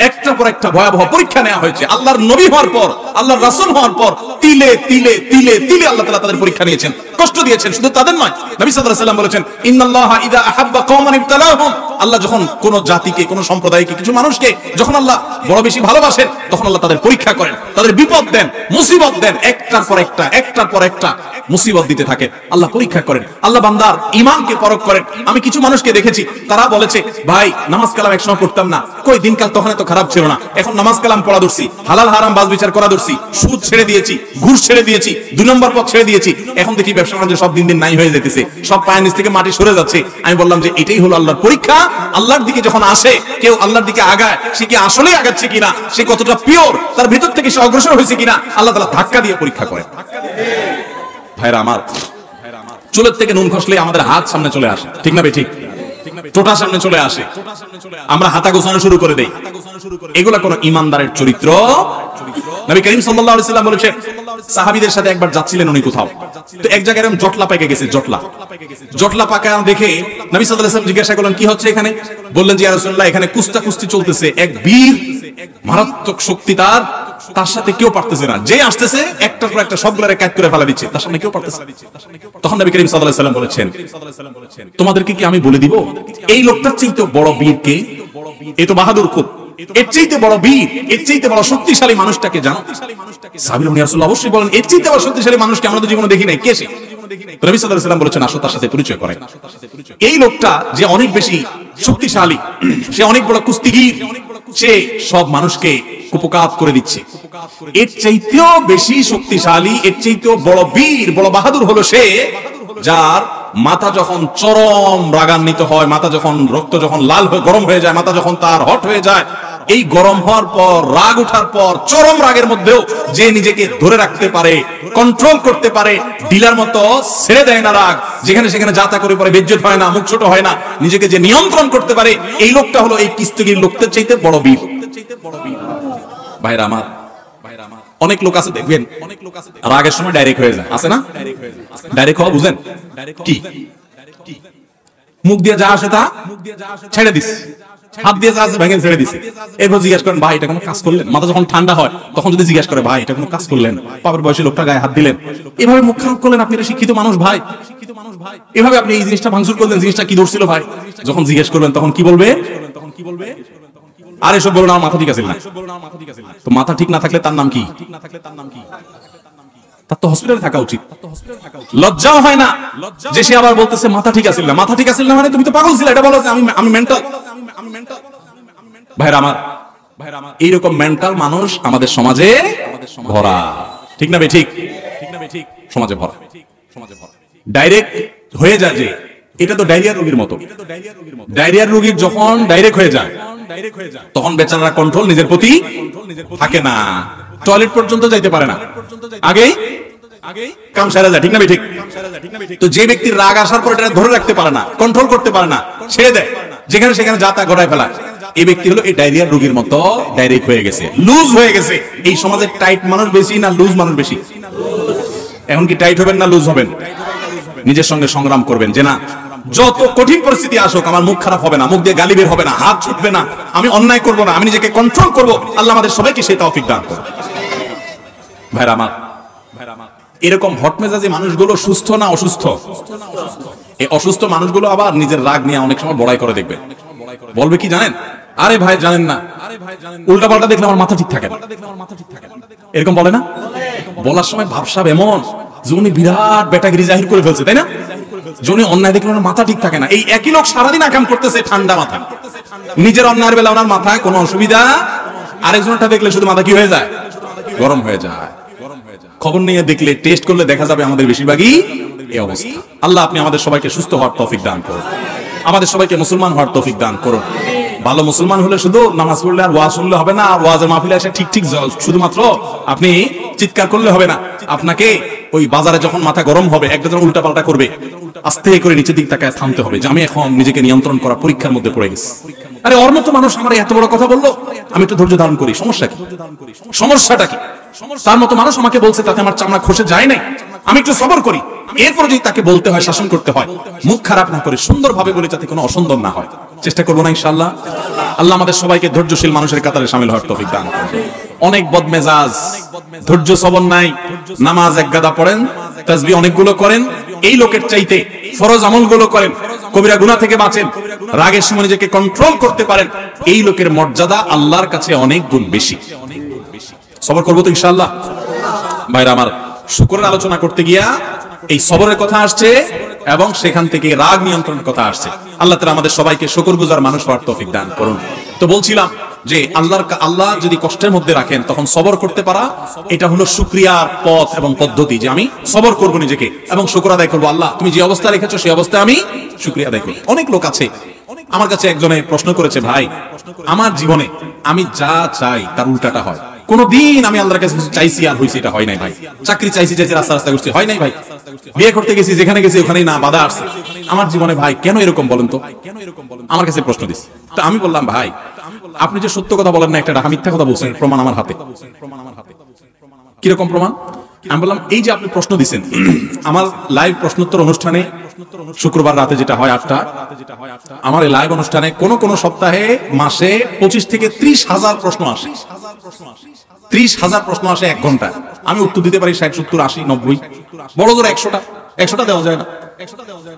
একটা পর একটা ভয়াবহ পরীক্ষা নেওয়া হয়েছে। আল্লাহর নবী হওয়ার পর, আল্লাহর রাসূল হওয়ার পর তিলে তিলে তিলে তিলে আল্লাহ তাআলা তাদের পরীক্ষা নিয়েছেন, কষ্ট দিয়েছেন। শুধু তাদের নয়, নবী সাল্লাল্লাহু আলাইহি ওয়াসাল্লাম বলেছেন ইন্নাল্লাহা ইযা আহাব্বা কওমান ইবতালাহুম, আল্লাহ যখন কোন জাতিকে, কোন সম্প্রদায়কে, কিছু মানুষকে যখন আল্লাহ বড় বেশি ভালোবাসেন, তখন আল্লাহ তাদের পরীক্ষা করেন, তাদের বিপদ দেন, মুসিবত দেন, একটার পর একটা, একটার পর একটা মুসিবত দিতে থাকে, আল্লাহ পরীক্ষা করেন, আল্লাহ বান্দার ঈমানকে পরখ করেন। আমি কিছু মানুষকে দেখেছি, তারা বলেছে ভাই নামাজ কালাম একসময় পড়তাম না, কই দিনকাল তখন এত খারাপ ছিল না, এখন নামাজ কালাম পড়া ধরছি, হালাল হারাম বাজ বিচার করা ধরছি, সুদ ছেড়ে দিয়েছি, ঘুষ ছেড়ে দিয়েছি, 2 নম্বর পথ ছেড়ে দিয়েছি, এখন দেখি ব্যবসা বাণিজ্য সব দিন দিন নাই হয়ে যেতেছে, সব পায়ের নিচ থেকে মাটি সরে যাচ্ছে। আমি বললাম যে এটাই হলো আল্লাহর পরীক্ষা। আল্লাহর দিকে যখন আসে কেউ, আল্লাহর দিকে আগায়, সে কি আসলেই আগাচ্ছে কিনা, সে কতটা পিওর, তার ভিতর থেকে সে অগ্রসর হয়েছে কিনা, আল্লাহ তাআলা ধাক্কা দিয়ে পরীক্ষা করেন। ভাইরা আমার, চুলের থেকে নুন খসলে আমাদের হাত সামনে চলে আসে, ঠিক না? ঠিক, টোটা সামনে চলে আসে, আমরা হাতা গোছানো শুরু করে দেই। এগুলা কোন ইমানদারের চরিত্র। নবী করিম সাল্লাল্লাহু আলাইহি ওয়াসাল্লাম বলেছেন, সাহাবীদের সাথে একবার যাচ্ছিলেন উনি কোথাও, তো এক জায়গায় এরকম জটলা পেকে গেছে, জটলা পাকা দেখে নবী সাল্লাল্লাহু আলাইহি ওয়াসাল্লাম জিজ্ঞাসা করলেন কি হচ্ছে এখানে? বললেন যে ইয়া রাসূলুল্লাহ, এখানে কুস্তি চলতেছে, এক বীর মারাত্মক শক্তি, তার সাথে কেউ পারতেছে না, যে আসতেছে একটার পর একটা সবগুলোরে কাট করে ফেলা দিচ্ছে, তার সামনে কেউ পারতেছে না। তখন নবী করিম সাল্লাল্লাহু আলাইহি ওয়াসাল্লাম বলেছেন, তোমাদেরকে কি আমি বলে দিব এই লোকটার চাইতে বড় বীর কে? এ তো বাহাদুর খুব, এর চাইতে বড় বীর, এর চাইতে বড় শক্তিশালী মানুষটাকে জানো? সাহাবীরা বলেন, ইয়া রাসূলুল্লাহ অবশ্যই বলেন, এর চাইতে বড় শক্তিশালী মানুষকে আমরা তো জীবনে দেখি নাই, কে সে? নবী সাল্লাল্লাহু আলাইহি ওয়াসাল্লাম বলেছেন, আসো তার সাথে পরিচয় করাই। এই লোকটা যে অনেক বেশি শক্তিশালী, সে অনেক বড় কুস্তিগীর, সে সব মানুষকে কুপকাত করে দিচ্ছে। এর চাইতেও বেশি শক্তিশালী, এর চাইতেও বড় বীর, বড় বাহাদুর হলো সে, যার মাথা যখন চরম রাগান্বিত হয়, মাথা যখন রক্ত যখন লাল হয়ে গরম হয়ে যায়, মাথা যখন তার হট হয়ে যায়, এই গরম হওয়ার পর, রাগ ওঠার পর, চরম রাগের মধ্যেও যে নিজেকে ধরে রাখতে পারে, কন্ট্রোল করতে পারে, ডিলার মতো ছেড়ে দেয় না রাগ, যেখানে সেখানে যাতা করে পরে বেজ্জত হয় না, মুখ ছোট হয় না, নিজেকে যে নিয়ন্ত্রণ করতে পারে, এই লোকটা হলো এই কুস্তিগীর লোকদের চাইতে বড় বীর। ভাইরা আমার, অনেক লোক আছে দেখবেন রাগের সময় ডাইরেক্ট হয়ে যায়, আছে না? ডাইরেক্ট হওয়া বুঝেন কি? মুখ দিয়ে যা আসে তা ছেড়ে দিস, হাত দিয়ে যা আসে ভেঙে ছেড়ে দিস। এরপর জিজ্ঞাসা করেন, ভাই এটা কোনো কাজ করলেন? মাথা যখন ঠান্ডা হয় তখন যদি জিজ্ঞাসা করে, ভাই এটা কোনো কাজ করলেন? পাপের বয়সী লোকটা গায়ে হাত দিলেন, এভাবে মুখ খারাপ করলেন, আপনি শিক্ষিত মানুষ ভাই, এভাবে আপনি এই জিনিসটা ভাঙচুর করলেন, জিনিসটা কি ধরছিল ভাই? যখন জিজ্ঞেস করবেন তখন কি বলবে? আর এসব বলুন, আমার মাথা ঠিক আছে না। তো মাথা ঠিক না থাকলে তার নাম কি? তার তো হসপিটালে থাকা উচিত। লজ্জাও হয় না যে সে আবার বলতেছে মাথা ঠিক আছে না। মাথা ঠিক আছে না মানে তুমি তো পাগল ছিলে, এটা বলো যে আমি মেন্টাল। ভাইরা আমার, এইরকম মেন্টাল মানুষ আমাদের সমাজে ভরা, ঠিক না বে ঠিক? সমাজে ভরা, ডাইরেক্ট হয়ে যায় যে এটা তো ডায়রিয়া রোগীর মতো। ডায়রিয়ার রোগীর যখন ডাইরেক্ট হয়ে যায় তখন বেচারা কন্ট্রোল নিজের প্রতি থাকে না, টয়লেট পর্যন্ত যাইতে পারে না, আগেই কাম সারা যায়, ঠিক না ঠিক? তো যে ব্যক্তির রাগ আসার পর এটা ধরে রাখতে পারে না, কন্ট্রোল করতে পারে না, ছেড়ে দেয়, যেখানে সেখানে যাতা ঘটায় ফেলায়, এই ব্যক্তি হলো এই ডায়রিয়ার রোগীর মতো ডাইরেক্ট হয়ে গেছে, লুজ হয়ে গেছে। এই সমাজে টাইট মানুষ বেশি না লুজ মানুষ বেশি? এখন কি টাইট হবেন না লুজ হবেন? নিজের সঙ্গে সংগ্রাম করবেন যে না, যত কঠিন পরিস্থিতি আসুক আমার মুখ খারাপ হবে না, মুখ দিয়ে গালি বের হবে না, হাত ছুটবে না, আমি অন্যায় করব না, আমি নিজেকে কন্ট্রোল করব। আল্লাহ আমাদের সবাইকে সেই তৌফিক দান করুন। ভাইরা আমার, এরকম হটমেজাজি মানুষগুলো সুস্থ না অসুস্থ? এই অসুস্থ মানুষগুলো আবার নিজের রাগ নিয়ে অনেক সময় বড়াই করে দেখবে, বলবে কি জানেন, আরে ভাই জানেন না, উল্টা পাল্টা দেখলে আমার মাথা ঠিক থাকে না, এরকম বলে না? বলার সময় ভাবসাব এমন যে উনি বিরাট বেটাগিরি জাহির করে ফেলছে, তাই না? যিনি অন্যায় দেখলে ওনার মাথা ঠিক থাকে না। এই একই লোক সারাদিন আকাম করতেছে ঠান্ডা মাথা, নিজের অন্যায়ের বেলা ওনার মাথায় কোনো অসুবিধা, আরেকজনটা দেখলে শুধু মাথা কি হয়ে যায়? গরম হয়ে যায়। খবর নিয়ে দেখলে, টেস্ট করলে দেখা যাবে আমাদের বেশিরভাগই এই অবস্থা। আল্লাহ আপনি আমাদের সবাইকে সুস্থ হওয়ার তৌফিক দান করুন, আমাদের সবাইকে মুসলমান হওয়ার তৌফিক দান করুন। ভালো মুসলমান হলে শুধু নামাজ পড়লে আর ওয়াজ শুনলে হবে না, আর ওয়াজের মাহফিলে এসে ঠিক ঠিক শুধুমাত্র আপনি চিৎকার করলে হবে না। আপনাকে ওই বাজারে যখন মাথা গরম হবে, একটা যখন উল্টা পাল্টা করবে, আস্তে করে নিচের দিক তাকায় থামতে হবে যে আমি এখন নিজেকে নিয়ন্ত্রণ করা পরীক্ষার মধ্যে পড়ে গেছি। আরে ওর মতো মানুষ আমার এত বড় কথা বললো, আমি একটু ধৈর্য ধারণ করি, সমস্যা কি? সমস্যাটা কি? তার মতো মানুষ আমাকে বলছে, তাতে আমার চামড়া খসে যায় নাই, আমি একটু সবর করি। এরপর যদি তাকে বলতে হয়, শাসন করতে হয়, মুখ খারাপ না করে সুন্দরভাবে বলে, যাতে কোনো অসুন্দর না হয়, চেষ্টা করবো না ইনশাআল্লাহ। আল্লাহ আমাদের সবাইকে ধৈর্যশীল মানুষের কাতারে শামিল হওয়ার তৌফিক দান করুন। অনেক বদমেজাজ, ধৈর্য সবর নাই, নামাজ এক গাদা পড়েন, তাসবিহ অনেকগুলো করেন, এই লোকের চাইতে ফরজ আমলগুলো করেন, কবিরা গুনাহ থেকে বাঁচেন, রাগের সময় নিজেকে কন্ট্রোল করতে পারেন, এই লোকের মর্যাদা আল্লাহর কাছে অনেক গুণ বেশি। সবর করবো তো ইনশাআল্লাহ। ভাইরা আমার, শুকরের আলোচনা করতে গিয়া এই সবরের কথা আসছে এবং সেখান থেকে রাগ নিয়ন্ত্রণের কথা আসছে। আল্লাহ তাআলা আমাদের সবাইকে শুকরগুজার মানুষ হওয়ার তৌফিক দান করুন। তো বলছিলাম যে আল্লাহ যদি কষ্টের মধ্যে রাখেন তখন সবর করতে পারা, এটা হলো শুকরিয়ার পথ এবং পদ্ধতি, যে আমি সবর করব নিজেকে এবং শুকর আদায় করবো। আল্লাহ তুমি যে অবস্থা রেখেছো সেই অবস্থায় আমি শুকরিয়া আদায় করব। অনেক লোক আছে, আমার কাছে একজনে প্রশ্ন করেছে, ভাই আমার জীবনে আমি যা চাই তার উল্টাটা হয়। কোনদিন আমি আল্লাহর কাছে চাইছি আর হইছে এটা হয় নাই ভাই। চাকরি চাইছি রাস্তা রাস্তা করছি, হয় নাই ভাই। বিয়ে করতে গেছি, যেখানে গেছি ওখানেই না, বাধা আসছে আমার জীবনে। ভাই কেন এরকম বলেন তো? আমার কাছে প্রশ্ন দিচ্ছে। তো আমি বললাম, ভাই আপনি যে সত্য কথা বলেন না, একটা মিথ্যা কথা বলছেন, প্রমাণ আমার হাতে। কিরকম প্রমাণ? আমি বললাম, এই যে আপনি প্রশ্ন দিচ্ছেন, আমার লাইভ প্রশ্নোত্তর অনুষ্ঠানে শুক্রবার রাতে যেটা হয় 8টা, আমার এই লাইভ অনুষ্ঠানে কোন সপ্তাহে মাসে 25 থেকে 30,000 প্রশ্ন আসে। 30,000 প্রশ্ন আসে 1 ঘন্টায়। আমি উত্তর দিতে পারি 60, 70, 80, 90, বড় জোর 100টা দেওয়া যায় না।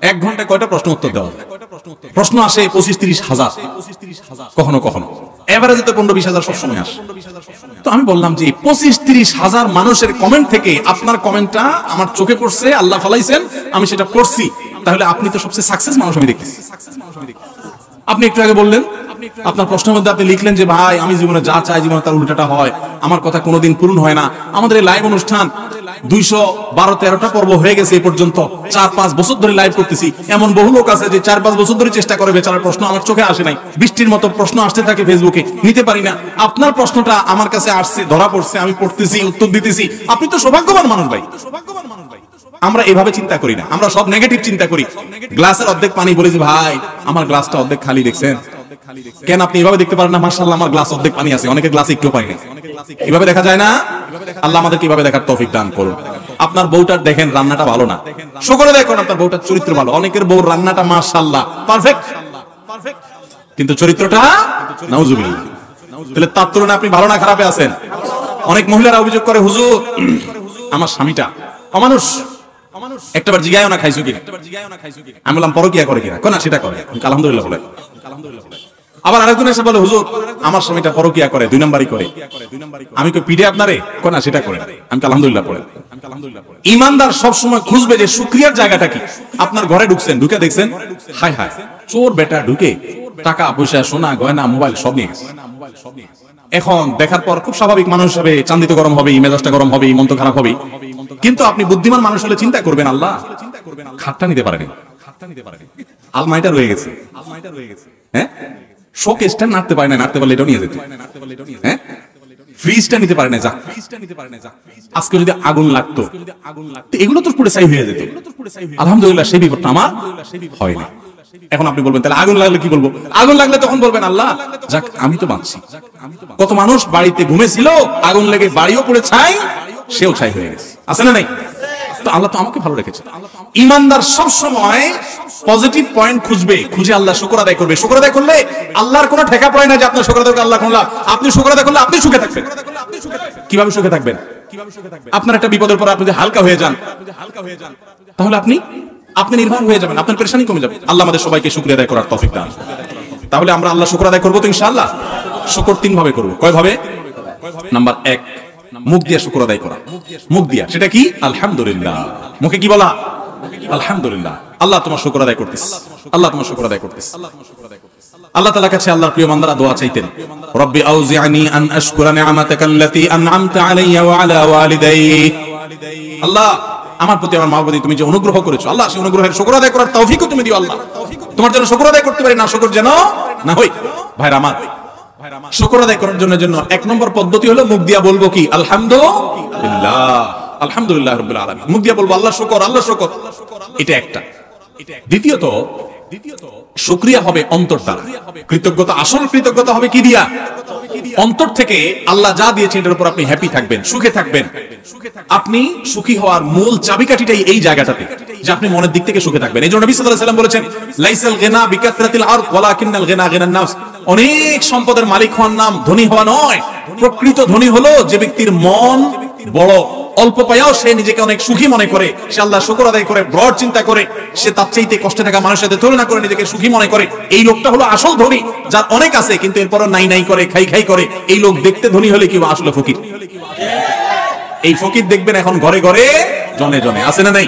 1 ঘন্টায় কয়টা প্রশ্ন উত্তর দেওয়া যায়? প্রশ্ন আসে 25-30,000, কখনো কখনো এভারেজে তো 15-20,000 সবসময় আসে। তো আমি বললাম যে 25-30,000 মানুষের কমেন্ট থেকে আপনার কমেন্টটা আমার চোখে পড়ছে, আল্লাহ ফালাইছেন, আমি সেটা পড়ছি, তাহলে আপনি তো সবচেয়ে সাকসেস মানুষ আমি দেখতেছি। আপনি একটু আগে বললেন, আপনার প্রশ্নের মধ্যে আপনি লিখলেন যে ভাই আমি জীবনে যা চাই জীবনে তার উল্টাটা হয়, আমার কথা কোনোদিন পূরণ হয় না। আমাদের এই লাইভ অনুষ্ঠান 212-13টা পর্ব হয়ে গেছে এই পর্যন্ত, 4-5 বছর ধরে লাইভ করতেছি। এমন বহু লোক আছে যে 4-5 বছর ধরে চেষ্টা করে, বেচারার প্রশ্ন আমার চোখে আসে নাই। বৃষ্টির মতো প্রশ্ন আসতে থাকে ফেসবুকে, নিতে পারি না। আপনার প্রশ্নটা আমার কাছে আসছে, ধরা পড়ছে, আমি পড়তেছি, উত্তর দিতেছি। আপনি তো সৌভাগ্যবান মানুষ ভাই। আমরা এভাবে চিন্তা করি না, আমরা সব নেগেটিভ চিন্তা করি। গ্লাসের অর্ধেক পানি, বলেছি ভাই আমার গ্লাসটা অর্ধেক খালি, দেখছেন কেন? আপনি এভাবে দেখতে পারেন না, মাশাআল্লাহ আমার গ্লাস অর্ধেক পানি আছে, অনেকের গ্লাসে একটু পানি নেই। এভাবে দেখা যায় না। আল্লাহ আমাদেরকে এভাবে দেখার তৌফিক দান করুন। আপনার বউটার দেখেন রান্নাটা ভালো না, শুকরে দেখুন আপনার বউটার চরিত্র ভালো। অনেকের বউর রান্নাটা মাশাআল্লাহ পারফেক্ট, কিন্তু চরিত্রটা নাউজুবিল্লাহ। তাহলে তার তুলনায় আপনি ভালো না খারাপে আছেন। অনেক মহিলারা অভিযোগ করে, হুজুর আমার স্বামীটা অমানুষ, একটাবার জিগায়ও না খাইছো কিনা। আমি বললাম পরকিয়া করে কিনা? কোন সেটা করে, আলহামদুলিল্লাহ বলে। আবার আরেকজন এসে বলে, হুজুর আমার স্বামীটা পরকিয়া করে, 2 নাম্বারই করে। আমি কই পিঠে আপনারে? কোন সেটা করে। আমি আলহামদুলিল্লাহ পড়ে। ইমানদার সব সময় খুঁজবে যে শুকরিয়ার জায়গাটা কি। আপনার ঘরে ঢুকছেন, ঢুকে দেখছেন হায় হায় চোর বেটা ঢুকে টাকা পয়সা সোনা গয়না মোবাইল সব নিয়ে গেছে। এখন দেখার পর খুব স্বাভাবিক মানুষ হিসেবে চান্দি তো গরম হবে, মেজাজটা গরম হবে, মন তো খারাপ হবে। কিন্তু আপনি বুদ্ধিমান মানুষ হলে চিন্তা করবেন, আল্লাহ খাটটা নিতে পারেনি, আলমারিটা রয়ে গেছে, হ্যাঁ শোকেসটা নাড়তে পারে না, নাড়তে পারলে এটাও নিয়ে যেত, হ্যাঁ ফ্রিজটা নিতে পারে না, যাক আজকে যদি আগুন লাগতো এগুলো তো পুরো ছাই হয়ে যেত। আলহামদুলিল্লাহ সেই বিপদটা আমার হয় না। এখন আপনি বলবেন তাহলে আগুন লাগলে কি বলবো? আগুন লাগলে তখন বলবেন আল্লাহ যাক আমি তো বাঁচছি। কত মানুষ বাড়িতে ঘুমেছিল, আগুন লেগে বাড়িও পড়ে ছাই, সেও ছাই হয়ে গেছে, আছে না নাই? তো আল্লাহ তো আমাকে ভালো রেখেছে। ইমানদার সব সময় পজিটিভ পয়েন্ট খুঁজবে, খুঁজে আল্লাহ শুকর আদায় করবে। শুকর আদায় করলে আল্লাহর কোনো ঠেকা পড়ে না যে আপনার শুকর আদায় করলে আল্লাহ কোনো লাভ। আপনি শুকর আদায় করলে আপনি সুখে থাকবেন। কিভাবে সুখে থাকবেন? আপনার একটা বিপদের পর আপনি যদি হালকা হয়ে যান, তাহলে আপনি নির্ভর হয়ে যাবেন, আপনার পেরেশানি কমে যাবে। আল্লাহ আমাদের সবাইকে শুকরিয়া আদায় করার তৌফিক দান। তাহলে আমরা আল্লাহ শুকর আদায় করবো তো ইনশাআল্লাহ। শুকর 3 ভাবে করবো। কয় ভাবে? নাম্বার 1 মুখ দিয়ে শুকর আদায় করা। মুখ দিয়া সেটা কি? আলহামদুলিল্লাহ। মুখে কি বলা? আলহামদুলিল্লাহ। আল্লাহ তোমার শুকর আদায় করতেছ, আল্লাহ তোমার শুকর আদায় করতেছ। আল্লাহ তাআলার কাছে আল্লাহর প্রিয় বান্দারা দোয়া চাইতেন, রব্বি আউজি'নি আন আশকুরা নি'মাতাকা আল্লাতী আন'আমতা আলাইয়া ওয়া আলা ওয়ালিদাইহি। আল্লাহ আমার প্রতি আমার মা বাবা তুমি যে অনুগ্রহ করেছো, আল্লাহ সেই অনুগ্রহের শুকর আদায় করার তৌফিকও তুমি দিও। আল্লাহ তোমার জন্য শুকর আদায় করতে পারি না, শুকর যেন না হই। ভাইরা আমার, শুকর আদায় করার জন্য 1 নম্বর পদ্ধতি হলো মুখ দিয়া বলবো কি? আলহামদুলিল্লাহ, আলহামদুলিল্লাহ রাব্বিল আলামিন। মুখ দিয়া বলবো আল্লাহ শুকর, আল্লাহ শুকর। এটা একটা। দ্বিতীয়ত শুকরিয়া হবে অন্তর দ্বারা। কৃতজ্ঞতা, আসল কৃতজ্ঞতা হবে কি দিয়া? অন্তর থেকে আল্লাহ যা দিয়েছেন এটার উপর আপনি হ্যাপি থাকবেন, সুখে থাকবেন। আপনি সুখী হওয়ার মূল চাবিকাঠিটাই এই জায়গাটাতে, যে আপনি মনের দিক থেকে সুখে থাকবেন। এই জন্য নবী সাল্লাল্লাহু আলাইহি ওয়াসাল্লাম বলেছেন, লাইসাল গিনা বিকাসরাতিল আরদ ওয়ালাকিন্নাল গিনা গিনান নাফস। অনেক সম্পদের মালিক হওয়ার নাম ধনী হওয়া নয়। প্রকৃত ধনী হলো যে ব্যক্তির মন বড়, অল্প পায়াও সে নিজেকে অনেক সুখী মনে করে, সে আল্লাহ শুকর আদায় করে, ব্রড চিন্তা করে, সে তার চাইতে কষ্টে থাকা মানুষের সাথে তুলনা করে নিজেকে সুখী মনে করে। এই লোকটা হলো আসল ধনী। যার অনেক আছে কিন্তু এরপরও নাই নাই করে, খাই খাই করে, এই লোক দেখতে ধনী হলে কি আসলে ফকির। এই ফকির দেখবেন এখন ঘরে ঘরে জনে জনে, আছে না নাই?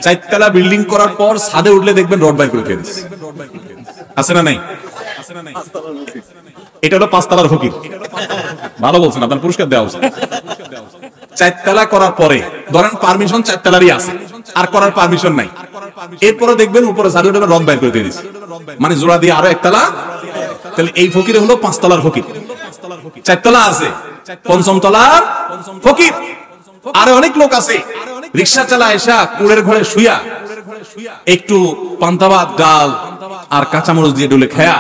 চারতলা বিল্ডিং করার পর ছাদে উঠলে দেখবেন রড বাই করে ফেলছে, আছে না নাই? এটা হলো 5 তলার ফকির। ভালো বলছেন, আপনার পুরস্কার দেওয়া উচিত। 4 তলা করার পরে ধরেন পারমিশন 4 তলারই আছে, আর করার পারমিশন নাই, এরপরে দেখবেন উপরে ছাদে উঠে রড বাই করে দিয়েছে, মানে জোড়া দিয়ে আরো 1 তলা। তাহলে এই ফকির হলো 5 তলার ফকির। 4 তলা আছে, 5ম তলার ফকির। আরো অনেক লোক আছে রিকশা চালা এসা কুড়ের ঘরে শুয়া একটু পান্তা ভাত, ডাল আর কাঁচামরিচ দিয়ে ডলে খায়া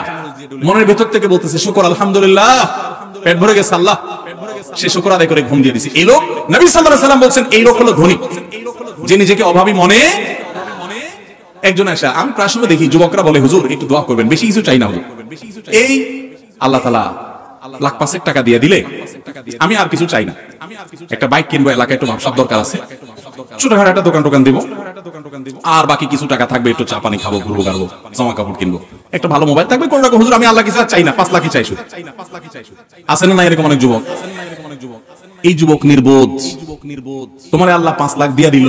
মনের ভেতর থেকে বলতেছে শুকর আলহামদুলিল্লাহ, পেট ভরে গেছে আল্লাহ, সে শুকর আদায় করে ঘুম দিয়ে দিছে। এই লোক, নবী সাল্লাল্লাহু আলাইহি ওয়াসাল্লাম বলছেন, এই লোক হলো ধনী, যে নিজেকে অভাবী মনে। একজন আসা, আমি প্রায় সময় দেখি যুবকরা বলে হুজুর একটু দোয়া করবেন, বেশি কিছু চাই না হুজুর, এই আল্লাহ তাআলা লাখ 5 টাকা দিয়ে দিলে আমি আর কিছু চাই না, একটা বাইক কিনবো, এলাকায় একটু ভাবসাব দরকার আছে, ছোটখাটো একটা দোকান দিব, আর বাকি কিছু টাকা থাকবে একটু চা পানি খাবো, ঘুরবো গাড়বো, জামা কাপড় কিনবো, একটা ভালো মোবাইল থাকবে, কোন রকম হুজুর আমি আল্লাহ কিছু চাই না, 5 লাখই চাই শুধু। আছে না এরকম অনেক যুবক? এই যুবক নির্বোধ। তোমার আল্লাহ 5 লাখ দিয়া দিল,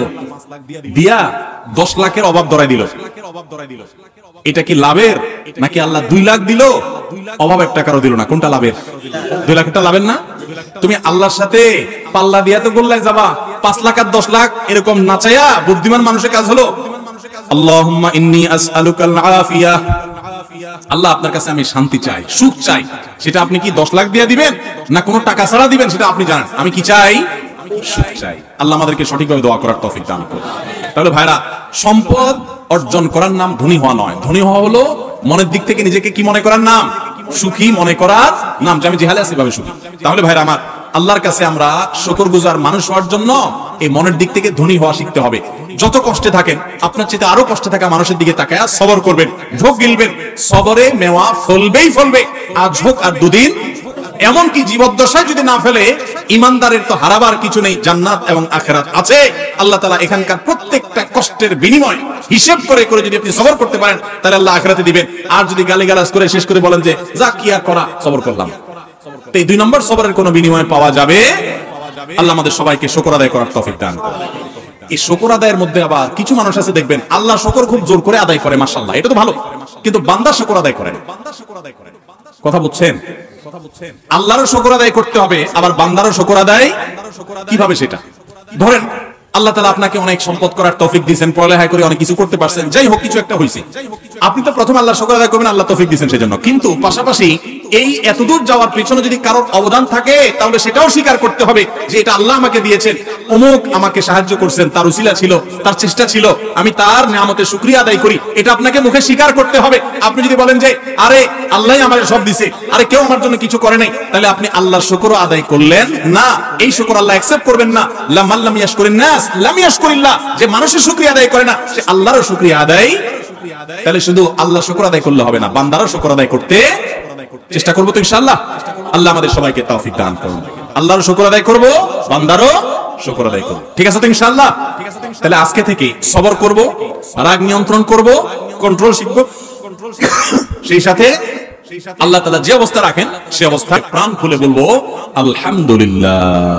দিয়া 10 লাখের অভাব ধরাই দিল, এটা কি লাভের? নাকি আল্লাহ 2 লাখ দিল, অভাব 1 টাকারও দিল না, কোনটা লাভের? 2 লাখটা লাভের না? তুমি আল্লাহর সাথে পাল্লা দিয়া তো গোল্লায় যাবা, 5 লাখ আর 10 লাখ এরকম নাচাইয়া বুদ্ধিমান মানুষের কাজ হলো। আল্লাহুম্মা ইন্নী আসআলুকাল আফিয়া, আল্লাহ আপনার কাছে আমি শান্তি চাই, সুখ চাই, সেটা আপনি কি 10 লাখ দিয়ে দিবেন না কোনো টাকা ছাড়া দিবেন সেটা আপনি জানেন, আমি কি চাই? সুখ চাই। আল্লাহ আমাদেরকে সঠিকভাবে দোয়া করার তৌফিক দান করুন। তাহলে ভাইরা, সম্পদ অর্জন করার নাম ধনী হওয়া নয়, ধনী হওয়া হলো মনের দিক থেকে নিজেকে কি মনে করার নাম? সুখী মনে করার নাম, যে আমি যেভাবে আছি ভাবে সুখী। তাহলে ভাইরা আমার, আল্লাহর কাছে আমরা শুকরগুজার মানুষ হওয়ার জন্য এই মনের দিক থেকে ধনী হওয়া শিখতে হবে। যত কষ্টে থাকেন, আপনার চেয়ে আরো কষ্টে থাকা মানুষের দিকে তাকায়া সবর করবেন, ঢোক গিলবেন, সবরে মেওয়া ফলবেই ফলবে, আজ হোক আর দুদিন। এমনকি জীবদ্দশায় যদি না ফেলে, ইমানদারের তো হারাবার কিছু নেই, জান্নাত এবং আখিরাত আছে। আল্লাহ তাআলা এখানকার প্রত্যেকটা কষ্টের বিনিময় হিসাব করে করে যদি আপনি সবর করতে পারেন, তাহলে আল্লাহ আখিরাতে দিবেন। আর যদি গালিগালাজ করে শেষ করে বলেন যে যা কি আর করা, সবর করলাম, তো এই 2 নম্বর সবরের কোনো বিনিময় পাওয়া যাবে? আল্লাহ আমাদের সবাইকে শুকর আদায় করার তৌফিক দান করুন। এই শুকর আদায়ের মধ্যে আবার কিছু মানুষ আছে দেখবেন, আল্লাহ শুকর খুব জোর করে আদায় করে, মাশাআল্লাহ, এটা তো ভালো, কিন্তু বান্দা শুকর আদায় করে না। কথা বুঝছেন? আল্লাহরও শুকর আদায় করতে হবে, আবার বান্দারও শুকর আদায় কিভাবে সেটা? ধরেন আল্লাহ তাআলা আপনাকে অনেক সম্পদ করার তৌফিক দিয়েছেন, পড়ালেখা করে অনেক কিছু করতে পারছেন, যাই হোক কিছু একটা হয়েছে, আপনি তো প্রথমে আল্লাহর শুকর আদায় করবেন, আল্লাহ তৌফিক দিয়েছেন সেজন্য। কিন্তু পাশাপাশি এই এতদূর যাওয়ার পিছনে যদি কারোর অবদান থাকে, তাহলে সেটাও স্বীকার করতে হবে যে এটা আল্লাহ আমাকে দিয়েছেন, অমুক আমাকে সাহায্য করছেন, তার উসিলা ছিল, তার চেষ্টা ছিল, আমি তার নিয়ামতের শুকরিয়া আদায় করি, এটা আপনাকে মুখে স্বীকার করতে হবে। আপনি যদি বলেন যে আরে আল্লাহই আমাকে সব দিয়েছে, আরে কেউ আমার জন্য কিছু করে নাই, তাহলে আপনি আল্লাহর শুকর আদায় করলেন না। এই শুকর আল্লাহ অ্যাকসেপ্ট করবেন না। লাম ইয়াশকুরিন নাস লাম ইয়াশকুরিল্লাহ, যে মানুষের শুকরিয়া আদায় করে না, সে আল্লাহরও শুকরিয়া আদায়। তাহলে শুধু আল্লাহ শুকর আদায় করলে হবে না, বান্দারও শুকর আদায় করতে চেষ্টা করবো তো ইনশাআল্লাহ। আল্লাহ আমাদের সবাইকে তৌফিক দান করুন। আল্লাহর শুকর আদায় করব, বান্দারও শুকর আদায় করব, ঠিক আছে তো ইনশাআল্লাহ? তাহলে আজকে থেকে সবর করব, রাগ নিয়ন্ত্রণ করব, কন্ট্রোল শিখব, সেই সাথে আল্লাহ তাআলা যে অবস্থা রাখেন সে অবস্থায় প্রাণ খুলে বলবো আলহামদুলিল্লাহ।